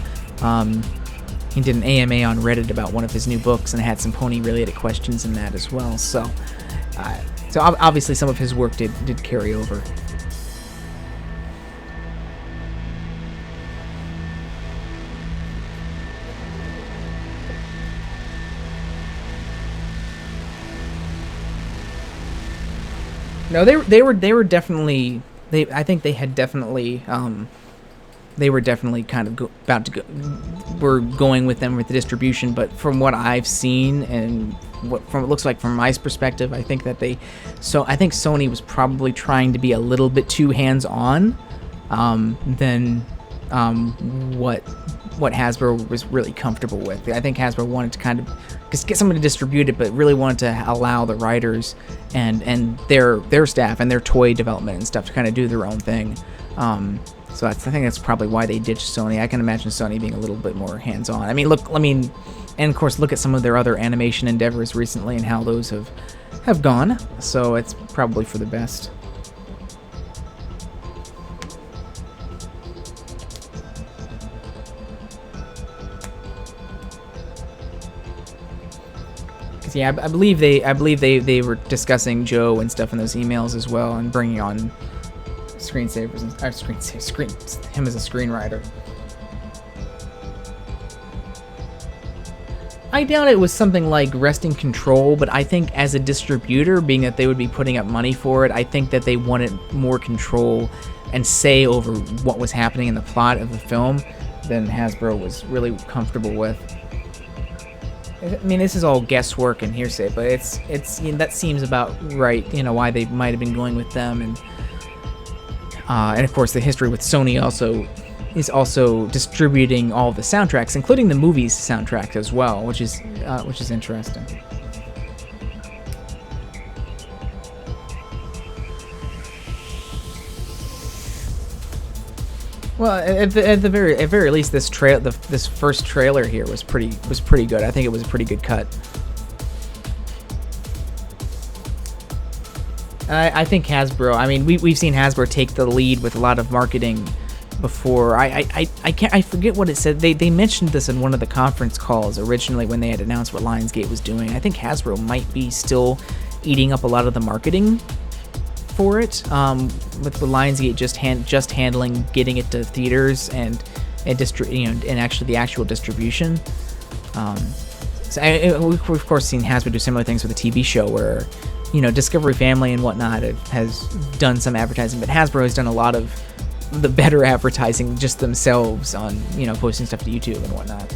He did an AMA on Reddit about one of his new books and had some pony-related questions in that as well. So obviously some of his work did carry over. No, they were definitely. I think they had definitely. They were definitely kind of about to go. We're going with them with the distribution, but from what I've seen and what it looks like from my perspective, I think that I think Sony was probably trying to be a little bit too hands-on, than what Hasbro was really comfortable with. I think Hasbro wanted to kind of just get someone to distribute it, but really wanted to allow the writers and their staff and their toy development and stuff to kind of do their own thing. So I think that's probably why they ditched Sony. I can imagine Sony being a little bit more hands-on. I mean, and of course, look at some of their other animation endeavors recently and how those have gone. So it's probably for the best. Yeah, I believe they were discussing Joe and stuff in those emails as well, and bringing on screensavers and him as a screenwriter. I doubt it was something like Resting Control, but I think as a distributor, being that they would be putting up money for it, I think that they wanted more control and say over what was happening in the plot of the film than Hasbro was really comfortable with. I mean, this is all guesswork and hearsay, but it's that seems about right. Why they might have been going with them, and of course the history with Sony is also distributing all the soundtracks, including the movie's soundtrack as well, which is interesting. Well, at the very least, this first trailer here was pretty good. I think it was a pretty good cut. I think Hasbro. I mean, we've seen Hasbro take the lead with a lot of marketing before. I forget what it said. They mentioned this in one of the conference calls originally when they had announced what Lionsgate was doing. I think Hasbro might be still eating up a lot of the marketing for it, with the Lionsgate just handling getting it to theaters and actually the actual distribution. We've of course seen Hasbro do similar things with a TV show where, Discovery Family and whatnot has done some advertising, but Hasbro has done a lot of the better advertising just themselves on, posting stuff to YouTube and whatnot.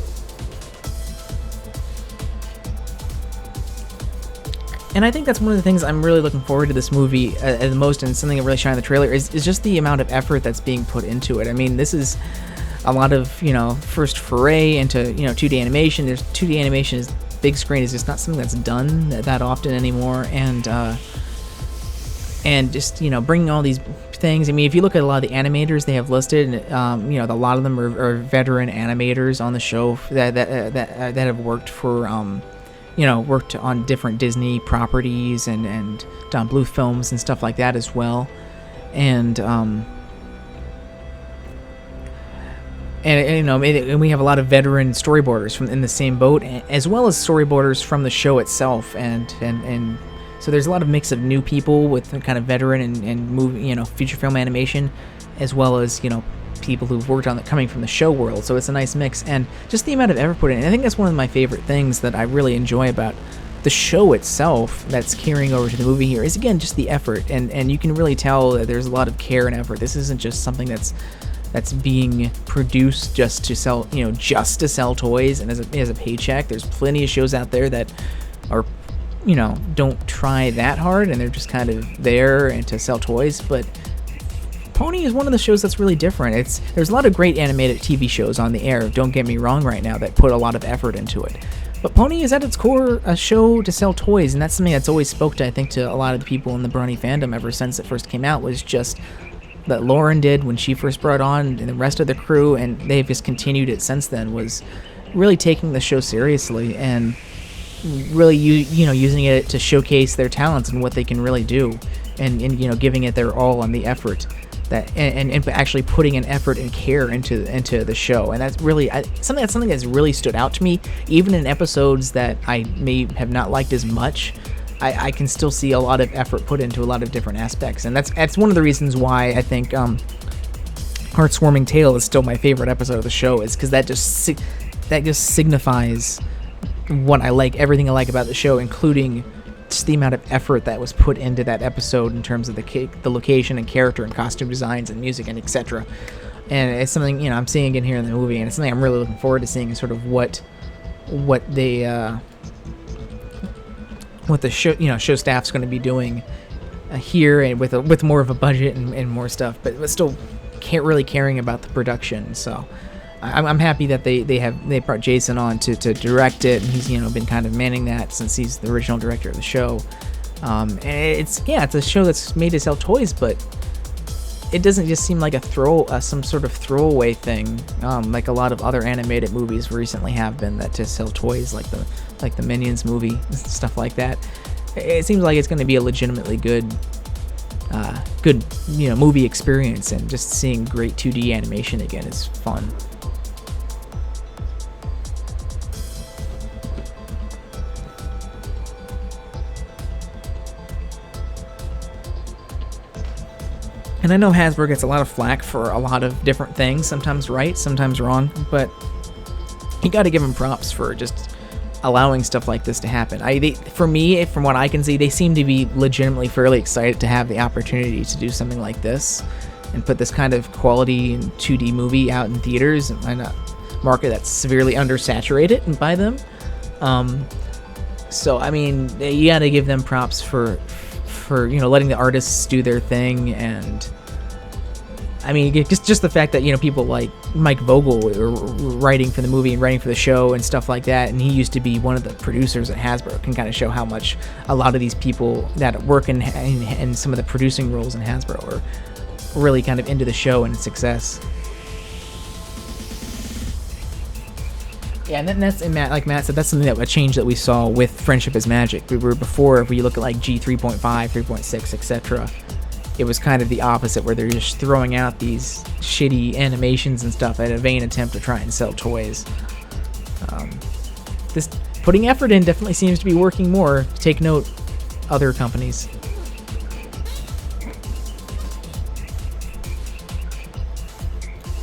And I think that's one of the things I'm really looking forward to this movie the most, and something that really shined in the trailer is just the amount of effort that's being put into it. I mean, this is a lot of, first foray into, 2D animation. 2D animation is big screen is just not something that's done that often anymore, and just, bringing all these things. I mean, if you look at a lot of the animators they have listed, a lot of them are veteran animators on the show that have worked for, worked on different Disney properties and done Blue films and stuff like that as well. And we have a lot of veteran storyboarders from in the same boat, as well as storyboarders from the show itself. And so there's a lot of mix of new people with kind of veteran and movie, feature film animation, as well as, people who've worked on it coming from the show world. So it's a nice mix, and just the amount of effort put in. I think that's one of my favorite things that I really enjoy about the show itself that's carrying over to the movie here is, again, just the effort, and you can really tell that there's a lot of care and effort. This isn't just something that's being produced just to sell, just to sell toys and as a paycheck. There's plenty of shows out there that are, don't try that hard, and they're just kind of there and to sell toys. But Pony is one of the shows that's really different. There's a lot of great animated TV shows on the air, don't get me wrong, right now, that put a lot of effort into it. But Pony is at its core a show to sell toys, and that's something that's always spoke to, I think, to a lot of the people in the Brony fandom ever since it first came out, was just that Lauren did when she first brought on, and the rest of the crew, and they've just continued it since then, was really taking the show seriously and really using it to showcase their talents and what they can really do, and giving it their all on the effort that and actually putting an effort and care into the show. And that's really something that's really stood out to me, even in episodes that I may have not liked as much. I can still see a lot of effort put into a lot of different aspects, and that's one of the reasons why I think Heartswarming Tale is still my favorite episode of the show, is because that just signifies what I like, everything I like about the show, including just the amount of effort that was put into that episode in terms of the location and character and costume designs and music and etc. And it's something I'm seeing again here in the movie, and it's something I'm really looking forward to seeing, sort of what the show staff's going to be doing here, and with more of a budget and more stuff, but still really caring about the production. So I'm happy that they brought Jason on to direct it, and he's been kind of manning that since he's the original director of the show. And it's a show that's made to sell toys, but it doesn't just seem like some sort of throwaway thing, like a lot of other animated movies recently have been that just sell toys, like the Minions movie, stuff like that. It seems like it's going to be a legitimately good movie experience, and just seeing great 2D animation again is fun. And I know Hasbro gets a lot of flack for a lot of different things, sometimes right, sometimes wrong, but you got to give them props for just allowing stuff like this to happen. For me, from what I can see, they seem to be legitimately fairly excited to have the opportunity to do something like this and put this kind of quality 2D movie out in theaters in a market that's severely undersaturated by them. So I mean, you got to give them props for letting the artists do their thing. And I mean, just the fact that people like Mike Vogel were writing for the movie and writing for the show and stuff like that, and he used to be one of the producers at Hasbro, can kind of show how much a lot of these people that work in some of the producing roles in Hasbro are really kind of into the show and its success. Yeah, and then like Matt said, that's something a change that we saw with Friendship is Magic. Before, if you look at like G3.5, 3.6, etc., it was kind of the opposite, where they're just throwing out these shitty animations and stuff at a vain attempt to try and sell toys. This putting effort in definitely seems to be working more. Take note, other companies.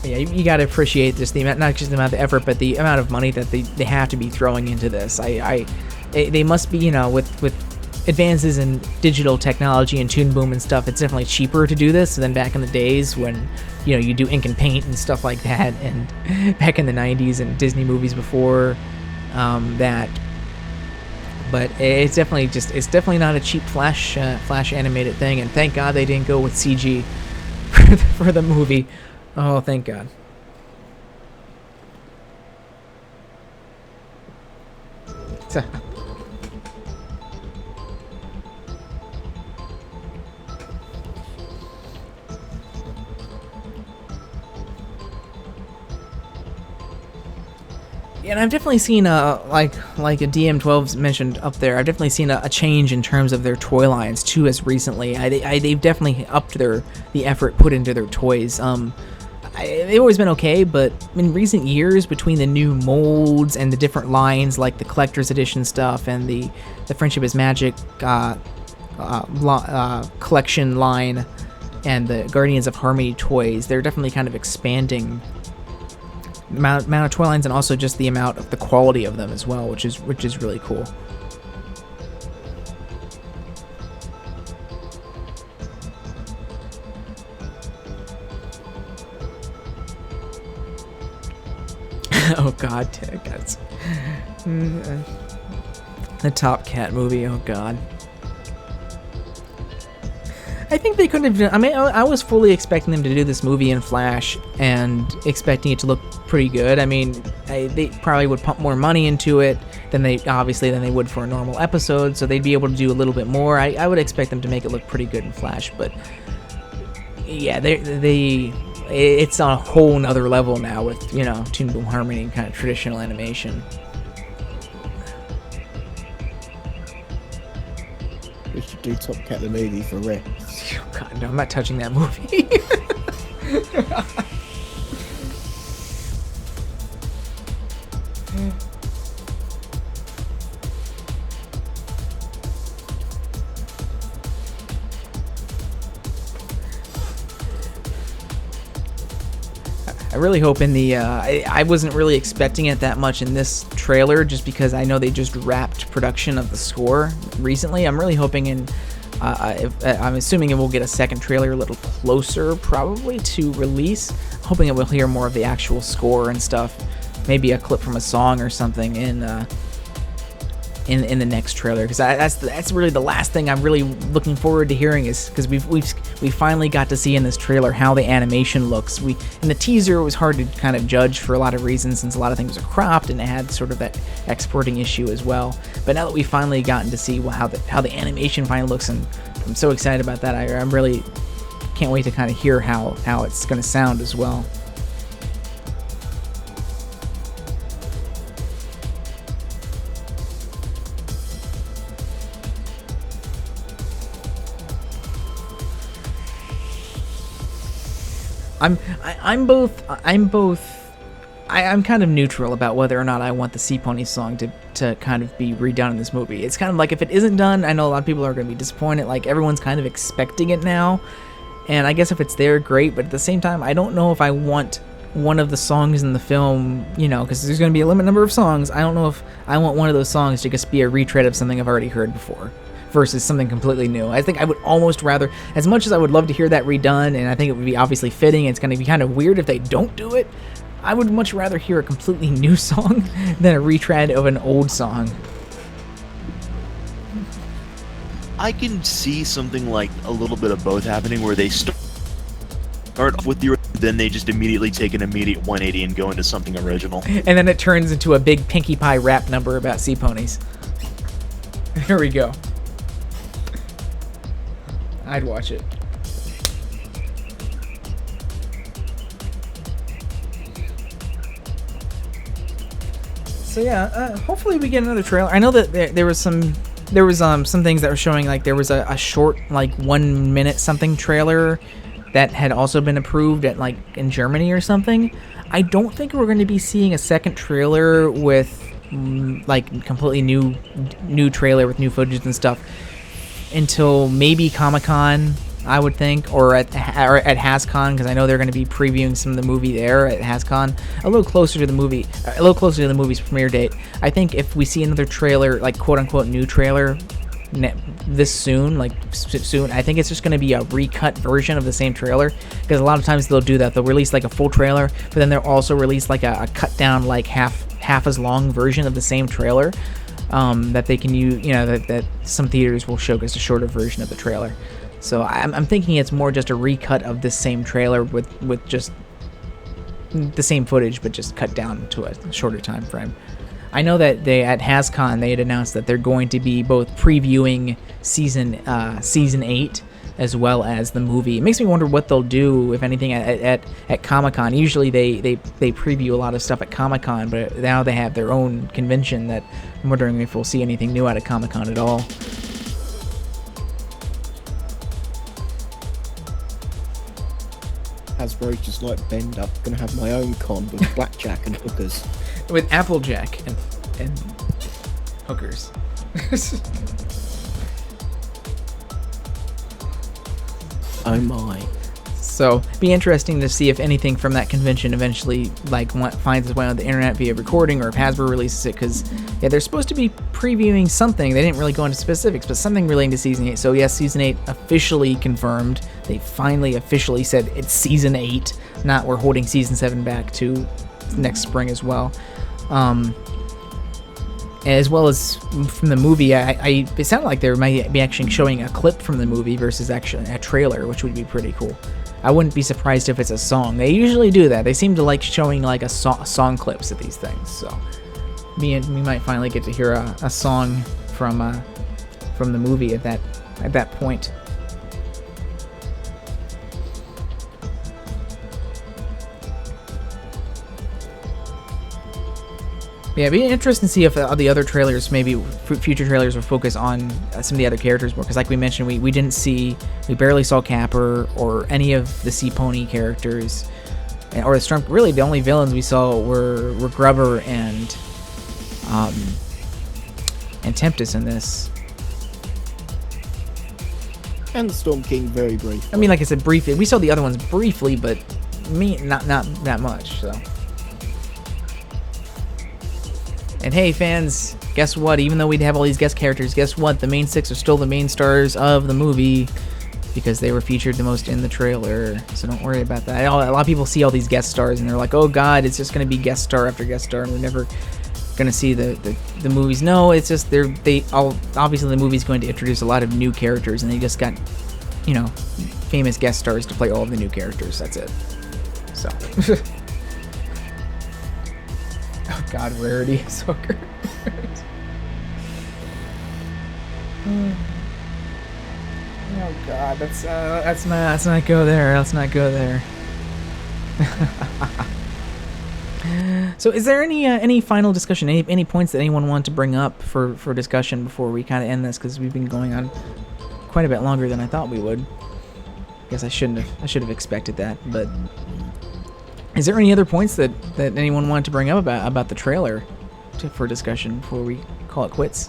Yeah, you got to appreciate just the amount, not just the amount of effort, but the amount of money that they have to be throwing into this. They must be, with advances in digital technology and Toon Boom and stuff, it's definitely cheaper to do this than back in the days when, you do ink and paint and stuff like that, and back in the 90s and Disney movies before that. But it's definitely not a cheap flash animated thing, and thank God they didn't go with CG for the movie. Oh, thank God. And I've definitely seen like a DM12's mentioned up there. I've definitely seen a change in terms of their toy lines too, as recently. They've definitely upped the effort put into their toys. They've always been okay, but in recent years, between the new molds and the different lines, like the collector's edition stuff and the Friendship is Magic collection line and the Guardians of Harmony toys, they're definitely kind of expanding the amount of toy lines, and also just the amount of the quality of them as well, which is really cool. Oh God, that's the Top Cat movie. Oh God, I think they couldn't have done. I mean, I was fully expecting them to do this movie in Flash and expecting it to look pretty good. I mean, they probably would pump more money into it than they would for a normal episode, so they'd be able to do a little bit more. I would expect them to make it look pretty good in Flash, but Yeah, it's on a whole nother level now with, Toon Boom Harmony and kind of traditional animation. We should do Top Cat the movie for real. Oh, God, no, I'm not touching that movie. I really hope in the I wasn't really expecting it that much in this trailer, just because I know they just wrapped production of the score recently. I'm really hoping I'm assuming it will get a second trailer a little closer probably to release. Hoping it will hear more of the actual score and stuff, maybe a clip from a song or something in the next trailer, because that's really the last thing I'm really looking forward to hearing, is because we finally got to see in this trailer how the animation looks. In the teaser it was hard to kind of judge for a lot of reasons, since a lot of things are cropped and it had sort of that exporting issue as well. But now that we've finally gotten to see how the animation finally looks, and I'm so excited about that. I'm really can't wait to kind of hear how it's going to sound as well. I'm kind of neutral about whether or not I want the Sea Pony song to kind of be redone in this movie. It's kind of like, if it isn't done, I know a lot of people are going to be disappointed. Like, everyone's kind of expecting it now, and I guess if it's there, great. But at the same time, I don't know if I want one of the songs in the film, because there's going to be a limited number of songs. I don't know if I want one of those songs to just be a retread of something I've already heard before, versus something completely new. I think I would almost rather, as much as I would love to hear that redone, and I think it would be obviously fitting, it's going to be kind of weird if they don't do it, I would much rather hear a completely new song than a retread of an old song. I can see something like a little bit of both happening, where they start with the, then they just immediately take an immediate 180 and go into something original. And then it turns into a big Pinkie Pie rap number about sea ponies. Here we go. I'd watch it. So yeah, hopefully we get another trailer. I know that there was some things that were showing, like there was a short, like 1 minute something trailer that had also been approved at, like, in Germany or something. I don't think we're going to be seeing a second trailer with like completely new trailer with new footage and stuff until maybe Comic-Con, I would think, or at HasCon, because I know they're going to be previewing some of the movie there at HasCon, a little closer to the movie's premiere date. I think if we see another trailer, like quote unquote new trailer, this soon, I think it's just going to be a recut version of the same trailer, because a lot of times they'll do that. They'll release like a full trailer, but then they'll also release like a cut down, like half as long version of the same trailer, that they can use, that some theaters will show as a shorter version of the trailer. So I'm thinking it's more just a recut of this same trailer with just the same footage, but just cut down to a shorter time frame. I know that at HasCon they had announced that they're going to be both previewing season 8 as well as the movie. It makes me wonder what they'll do, if anything, at Comic-Con. Usually they preview a lot of stuff at Comic-Con, but now they have their own convention that I'm wondering if we'll see anything new out of Comic-Con at all. Hasbro just like bend up. Gonna have my own con with blackjack and hookers. With Applejack and hookers. Oh my. So, be interesting to see if anything from that convention eventually finds its way on the internet via recording, or if Hasbro releases it, because they're supposed to be previewing something. They didn't really go into specifics, but something relating to Season 8. So yes, Season 8 officially confirmed. They finally officially said it's Season 8, not we're holding Season 7 back to next spring as well. As well as from the movie, it sounded like they might be actually showing a clip from the movie versus actually a trailer, which would be pretty cool. I wouldn't be surprised if it's a song. They usually do that. They seem to like showing like a song clips of these things. So we might finally get to hear a song from the movie at that point. Yeah, it'd be interesting to see if the other trailers, maybe future trailers, will focus on some of the other characters more. Because, like we mentioned, we barely saw Capper or any of the Sea Pony characters, or the Storm. Really, the only villains we saw were Grubber and Tempest in this. And the Storm King very brief. I mean, like I said, briefly. We saw the other ones briefly, but not that much. So. And hey, fans, guess what? Even though we have all these guest characters, guess what? The main 6 are still the main stars of the movie because they were featured the most in the trailer. So don't worry about that. A lot of people see all these guest stars and they're like, oh god, it's just going to be guest star after guest star and we're never going to see the movies. No, it's just obviously the movie's going to introduce a lot of new characters and they just got, famous guest stars to play all of the new characters. That's it. So... Oh god, rarity so great. Oh god, let's not go there. Let's not go there. So, is there any final discussion? Any points that anyone wanted to bring up for discussion before we kind of end this? Because we've been going on quite a bit longer than I thought we would. Guess I should have expected that, but. Is there any other points that anyone wanted to bring up about the trailer for discussion before we call it quits?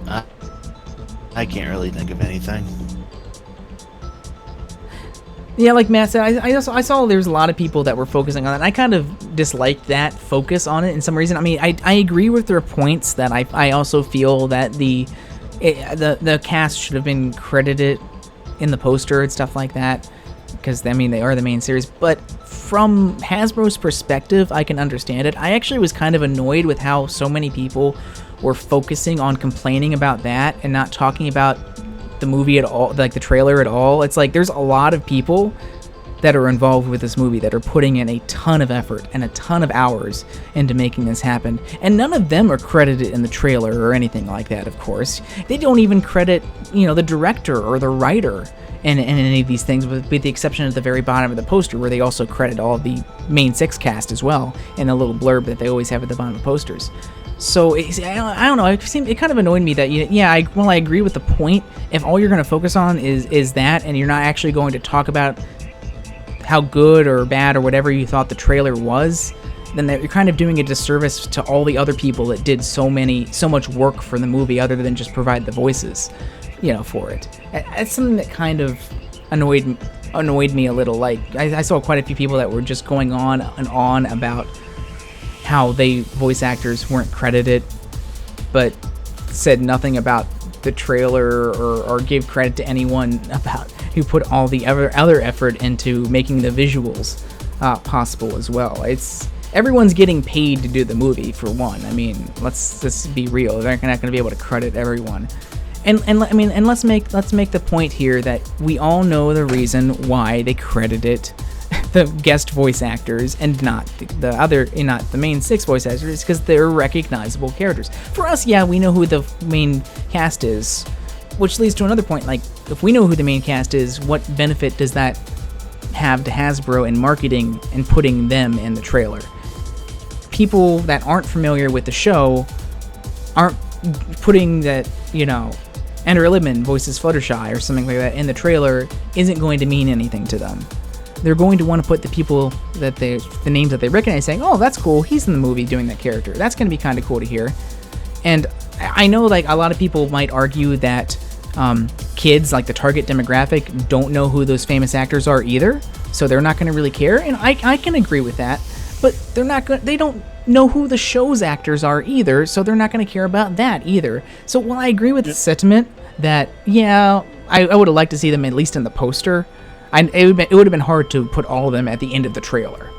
I can't really think of anything. Yeah, like Matt said, I saw there's a lot of people that were focusing on it. And I kind of disliked that focus on it in some reason. I mean, I agree with their points that I also feel that the cast should have been credited in the poster and stuff like that. Because, I mean, they are the main series. But from Hasbro's perspective, I can understand it. I actually was kind of annoyed with how so many people were focusing on complaining about that and not talking about the movie at all, like the trailer at all. It's like there's a lot of people that are involved with this movie that are putting in a ton of effort and a ton of hours into making this happen. And none of them are credited in the trailer or anything like that, of course. They don't even credit, the director or the writer in any of these things, with the exception of the very bottom of the poster, where they also credit all of the main 6 cast as well in a little blurb that they always have at the bottom of posters. So I don't know. It kind of annoyed me that I agree with the point. If all you're going to focus on is that, and you're not actually going to talk about how good or bad or whatever you thought the trailer was, then you're kind of doing a disservice to all the other people that did so much work for the movie, other than just provide the voices. For it. It's something that kind of annoyed me a little. Like, I saw quite a few people that were just going on and on about how voice actors weren't credited, but said nothing about the trailer or gave credit to anyone about who put all the other effort into making the visuals possible as well. Everyone's getting paid to do the movie, for one. I mean, let's be real. They're not going to be able to credit everyone. And let's make the point here that we all know the reason why they credited the guest voice actors and not the main 6 voice actors, because they're recognizable characters. For us, yeah, we know who the main cast is, which leads to another point. Like, if we know who the main cast is, what benefit does that have to Hasbro in marketing and putting them in the trailer? People that aren't familiar with the show aren't putting that, Ender Libman voices Fluttershy or something like that in the trailer isn't going to mean anything to them. They're going to want to put the people the names that they recognize, saying, oh, that's cool, he's in the movie doing that character. That's going to be kind of cool to hear. And I know, like, a lot of people might argue that kids, like the target demographic, don't know who those famous actors are either, so they're not going to really care. And I can agree with that, but they don't know who the show's actors are either, so they're not going to care about that either. So while I agree with the sentiment that, yeah, I would have liked to see them at least in the poster, it would have been hard to put all of them at the end of the trailer.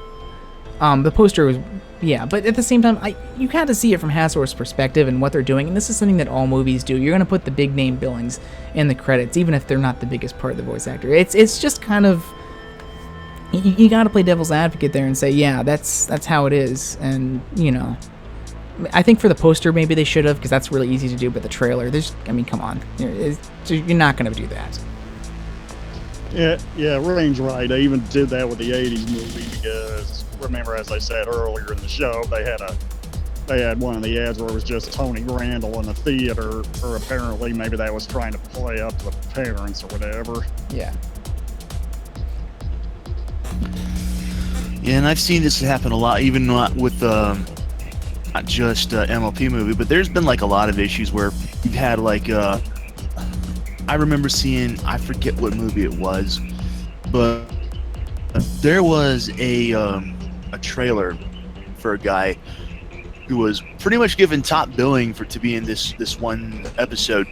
The poster was, yeah, but at the same time, you kind of see it from Hasbro's perspective and what they're doing, and this is something that all movies do. You're going to put the big name billings in the credits, even if they're not the biggest part of the voice actor. It's just kind of, you got to play devil's advocate there and say, yeah, that's how it is. And, I think for the poster, maybe they should have, because that's really easy to do, but the trailer, come on. You're not going to do that. Yeah, Rain's right. I even did that with the 80s movie because, remember, as I said earlier in the show, they had they had one of the ads where it was just Tony Randall in the theater, or apparently maybe that was trying to play up to the parents or whatever. Yeah. Yeah, and I've seen this happen a lot, even not with not just MLP movie, but there's been like a lot of issues where you've had like I remember seeing, I forget what movie it was, but there was a trailer for a guy who was pretty much given top billing to be in this one episode,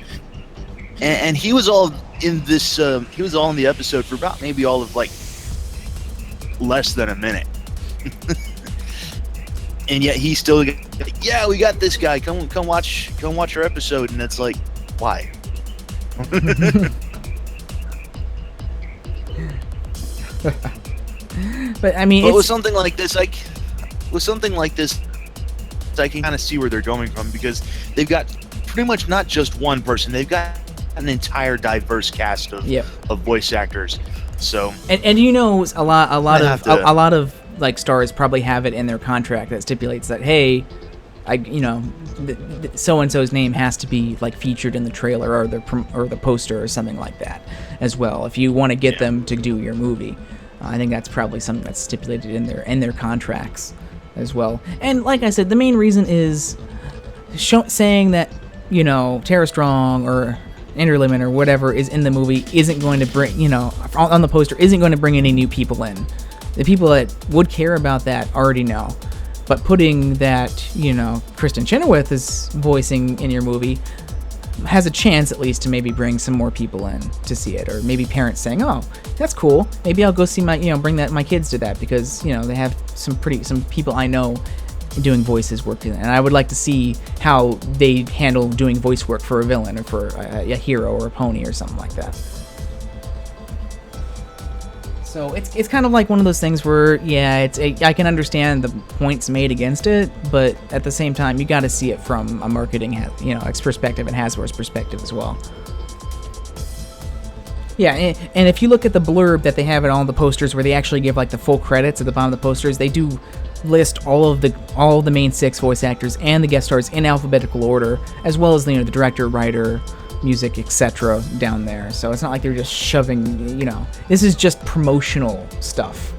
and he was all in this he was all in the episode for about maybe all of like less than a minute. And yet he still, yeah, we got this guy, come watch our episode. And it's like, why? But I mean, but with something like this, I can kind of see where they're going from, because they've got pretty much not just one person, they've got an entire diverse cast of voice actors. So and you know, a lot of like stars probably have it in their contract that stipulates that, hey, so and so's name has to be like featured in the trailer or the poster or something like that as well, if you want to get them to do your movie. I think that's probably something that's stipulated in their contracts as well. And like I said, the main reason is saying that, you know, Tara Strong or Andrew Lemon or whatever is in the movie isn't going to bring, you know, on the poster, isn't going to bring any new people in. The people that would care about that already know. But putting that, you know, Kristen Chenoweth is voicing in your movie has a chance at least to maybe bring some more people in to see it, or maybe parents saying, "Oh, that's cool. Maybe I'll go see bring my kids to that, because, you know, they have some people I know doing voices work in it, and I would like to see how they handle doing voice work for a villain or for a hero or a pony or something like that." So it's kind of like one of those things where, yeah, I can understand the points made against it, but at the same time, you got to see it from a marketing, perspective and Hasbro's perspective as well. Yeah, and if you look at the blurb that they have at all the posters, where they actually give like the full credits at the bottom of the posters, they do list all of the main 6 voice actors and the guest stars in alphabetical order, as well as the director, writer, music, etc. down there. So it's not like they're just shoving, this is just promotional stuff.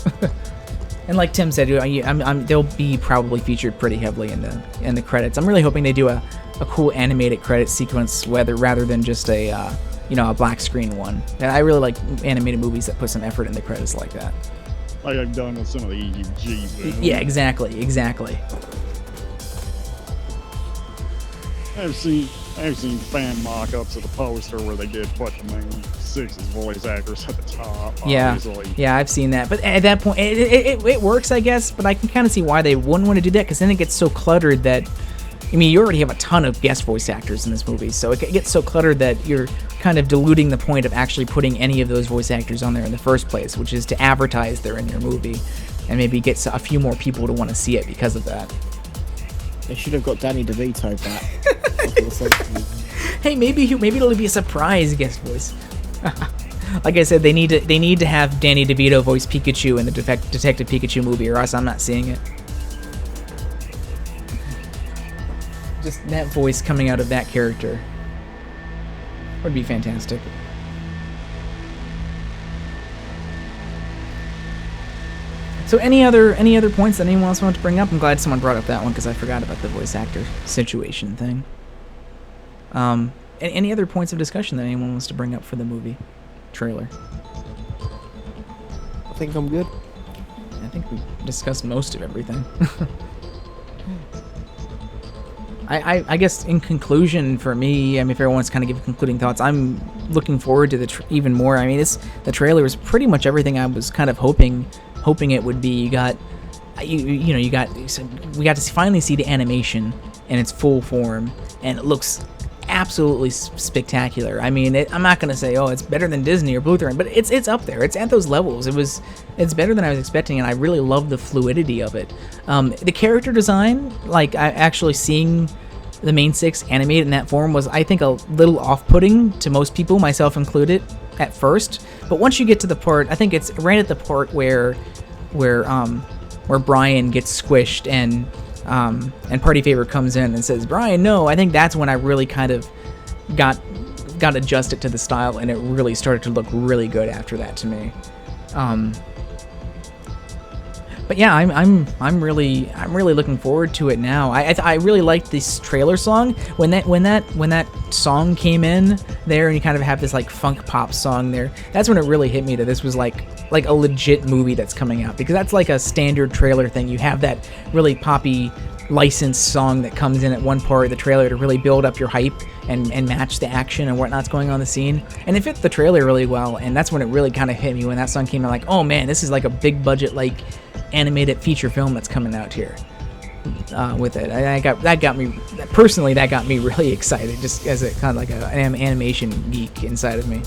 And like Tim said, they'll be probably featured pretty heavily in the credits. I'm really hoping they do a cool animated credit sequence, rather than just a black screen one. And I really like animated movies that put some effort in the credits like that. Like I've done with some of the EUG films. Yeah, exactly. I've seen fan mock-ups of the poster where they did put the main 6 voice actors at the top. Obviously. Yeah, I've seen that. But at that point, it works, I guess. But I can kind of see why they wouldn't want to do that, because then it gets so cluttered that, you already have a ton of guest voice actors in this movie, so it gets so cluttered that you're kind of diluting the point of actually putting any of those voice actors on there in the first place, which is to advertise they're in your movie, and maybe get a few more people to want to see it because of that. They should have got Danny DeVito back. Hey, maybe it'll be a surprise guest voice. Like I said, they need to have Danny DeVito voice Pikachu in the Detective Pikachu movie, or else I'm not seeing it. Just that voice coming out of that character would be fantastic. So any other points that anyone else wanted to bring up? I'm glad someone brought up that one, because I forgot about the voice actor situation thing. Any other points of discussion that anyone wants to bring up for the movie trailer? I think I'm good. I think we discussed most of everything. I guess in conclusion, for me, if everyone wants to kind of give concluding thoughts, I'm looking forward to even more. The trailer is pretty much everything I was kind of hoping it would be. We got to finally see the animation in its full form, and it looks absolutely spectacular. I'm not gonna say, oh, it's better than Disney or Bluetooth, but it's up there. It's at those levels. It's better than I was expecting, and I really love the fluidity of it. The character design, actually seeing the main 6 animated in that form, was, I think, a little off-putting to most people, myself included, at first. But once you get to the part, I think it's right at the part where Brian gets squished and and Party Favor comes in and says, "Brian, no." I think that's when I really kind of got adjusted to the style, and it really started to look really good after that to me. But yeah, I'm really looking forward to it now. I really liked this trailer song when that song came in there, and you kind of have this like funk pop song there. That's when it really hit me that this was like a legit movie that's coming out, because that's like a standard trailer thing. You have that really poppy licensed song that comes in at one part of the trailer to really build up your hype and match the action and whatnot's going on in the scene, and it fit the trailer really well. And that's when it really kind of hit me when that song came out, like, oh man, this is like a big budget like animated feature film that's coming out here with it. That got me personally really excited, just as a kind of like an animation geek inside of me.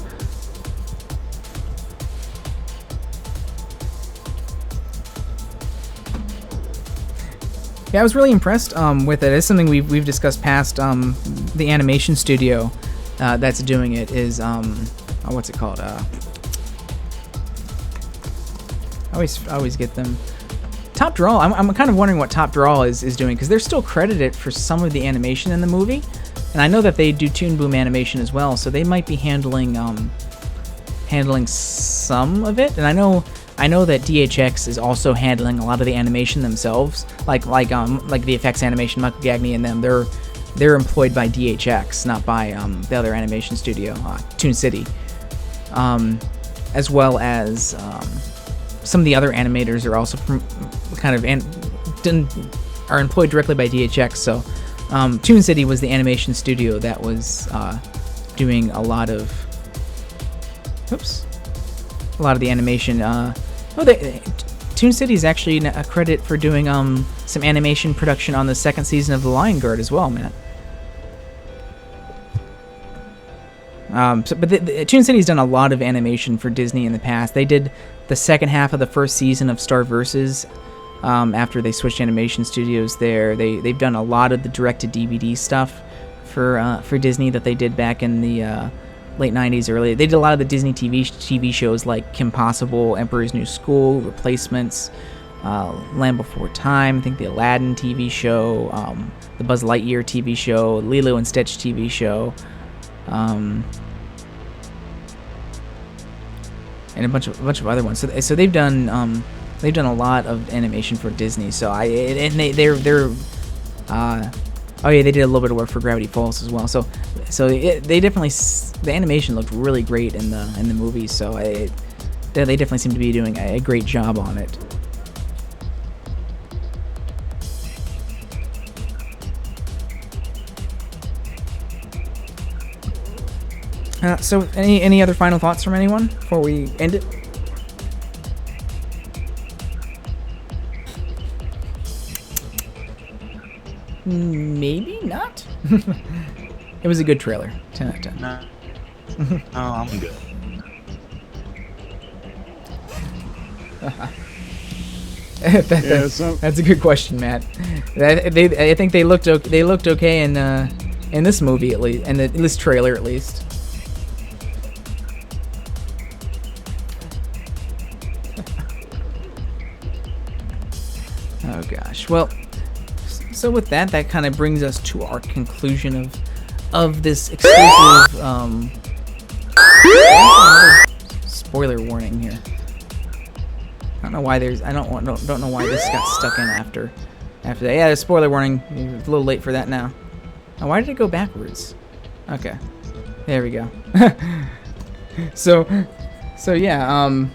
Yeah, I was really impressed with it. It's something we've discussed past. The animation studio that's doing it is what's it called? I always get them. Top Draw. I'm kind of wondering what Top Draw is doing, because they're still credited for some of the animation in the movie, and I know that they do Toon Boom animation as well, so they might be handling some of it. And I know that DHX is also handling a lot of the animation themselves, like the effects animation. Michael Gagney and them, they're employed by DHX, not by the other animation studio, Toon City, as well as some of the other animators are also are employed directly by DHX. So Toon City was the animation studio that was doing a lot of the animation. Toon City is actually a credit for doing some animation production on the second season of The Lion Guard as well, man. Toon City's done a lot of animation for Disney in the past. They did the second half of the first season of Star Versus after they switched animation studios there. They've done a lot of the direct-to-DVD stuff for Disney that they did back in the late 90s, early. They did a lot of the Disney TV shows like Kim Possible, Emperor's New School, Replacements, Land Before Time, I think the Aladdin TV show, the Buzz Lightyear TV show, Lilo and Stitch TV show, and a bunch of other ones. So they've done a lot of animation for Disney. So they did a little bit of work for Gravity Falls as well. So they definitely, the animation looked really great in the movie. So they definitely seem to be doing a great job on it. So any other final thoughts from anyone before we end it? Maybe not. It was a good trailer. 10 out of 10. No. Oh, I'm good. That's a good question, Matt. I think they looked okay in this movie, at least, in this trailer at least. Oh gosh. Well, so with that kind of brings us to our conclusion of this exclusive spoiler warning here. I don't know why don't know why this got stuck in after that. Yeah, there's spoiler warning. It's a little late for that now. Oh, why did it go backwards? Okay, there we go. so yeah.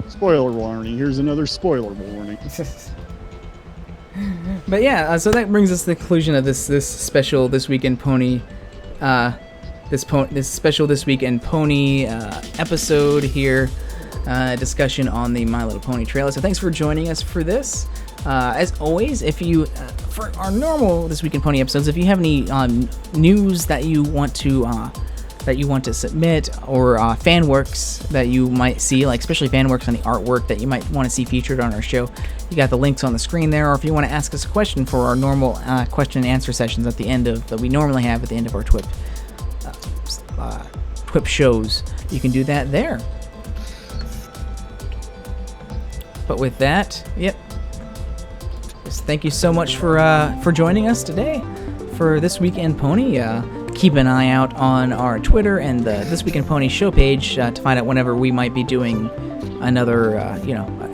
Spoiler warning. Here's another spoiler warning. But yeah, so that brings us to the conclusion of this special This Week in Pony, this special This Week in Pony episode here, discussion on the My Little Pony trailer. So thanks for joining us for this. As always, if you for our normal This Week in Pony episodes, if you have any news that you want to submit, or fan works that you might see, like especially fan works on the artwork that you might want to see featured on our show, you got the links on the screen there. Or if you want to ask us a question for our normal question and answer sessions at the end that we normally have at the end of our TWIP shows, you can do that there. But with that, yep. Just thank you so much for joining us today for This Week in Pony. Keep an eye out on our Twitter and the This Week in Pony show page to find out whenever we might be doing another,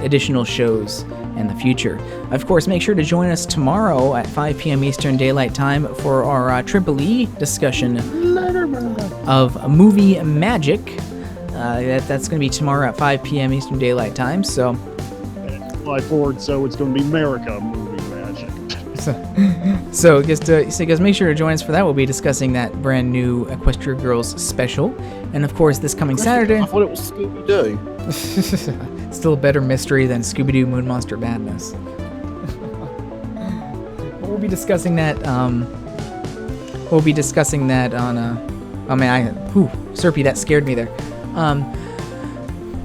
additional shows in the future. Of course, make sure to join us tomorrow at 5 p.m. Eastern Daylight Time for our Triple E discussion of movie magic. That's going to be tomorrow at 5 p.m. Eastern Daylight Time. So, Fly forward, so it's going to be America movie magic. So guys, make sure to join us for that. We'll be discussing that brand new Equestria Girls special, and of course, this coming Saturday. I thought it was Scooby-Doo. Still a better mystery than Scooby-Doo Moon Monster Madness. We'll be discussing that. We'll be discussing that on. Serpy, that scared me there.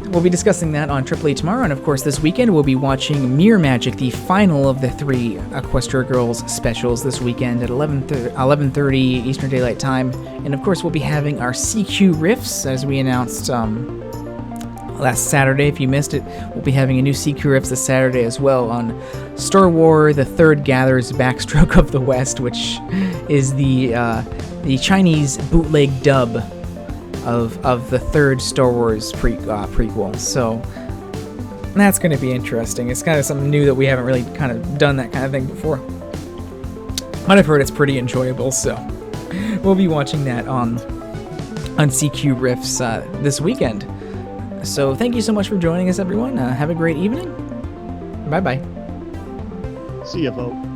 We'll be discussing that on Triple E tomorrow, and of course this weekend we'll be watching Mirror Magic, the final of the 3 Equestria Girls specials this weekend at 11:30 Eastern Daylight Time, and of course we'll be having our CQ riffs as we announced last Saturday. If you missed it, we'll be having a new CQ riffs this Saturday as well on Star Wars: The Third Gather's Backstroke of the West, which is the Chinese bootleg dub of the third Star Wars prequel. So that's going to be interesting. It's kind of something new that we haven't really kind of done that kind of thing before. But I've heard it's pretty enjoyable, so we'll be watching that on CQ Riffs this weekend. So thank you so much for joining us, everyone. Have a great evening. Bye-bye. See ya, folks.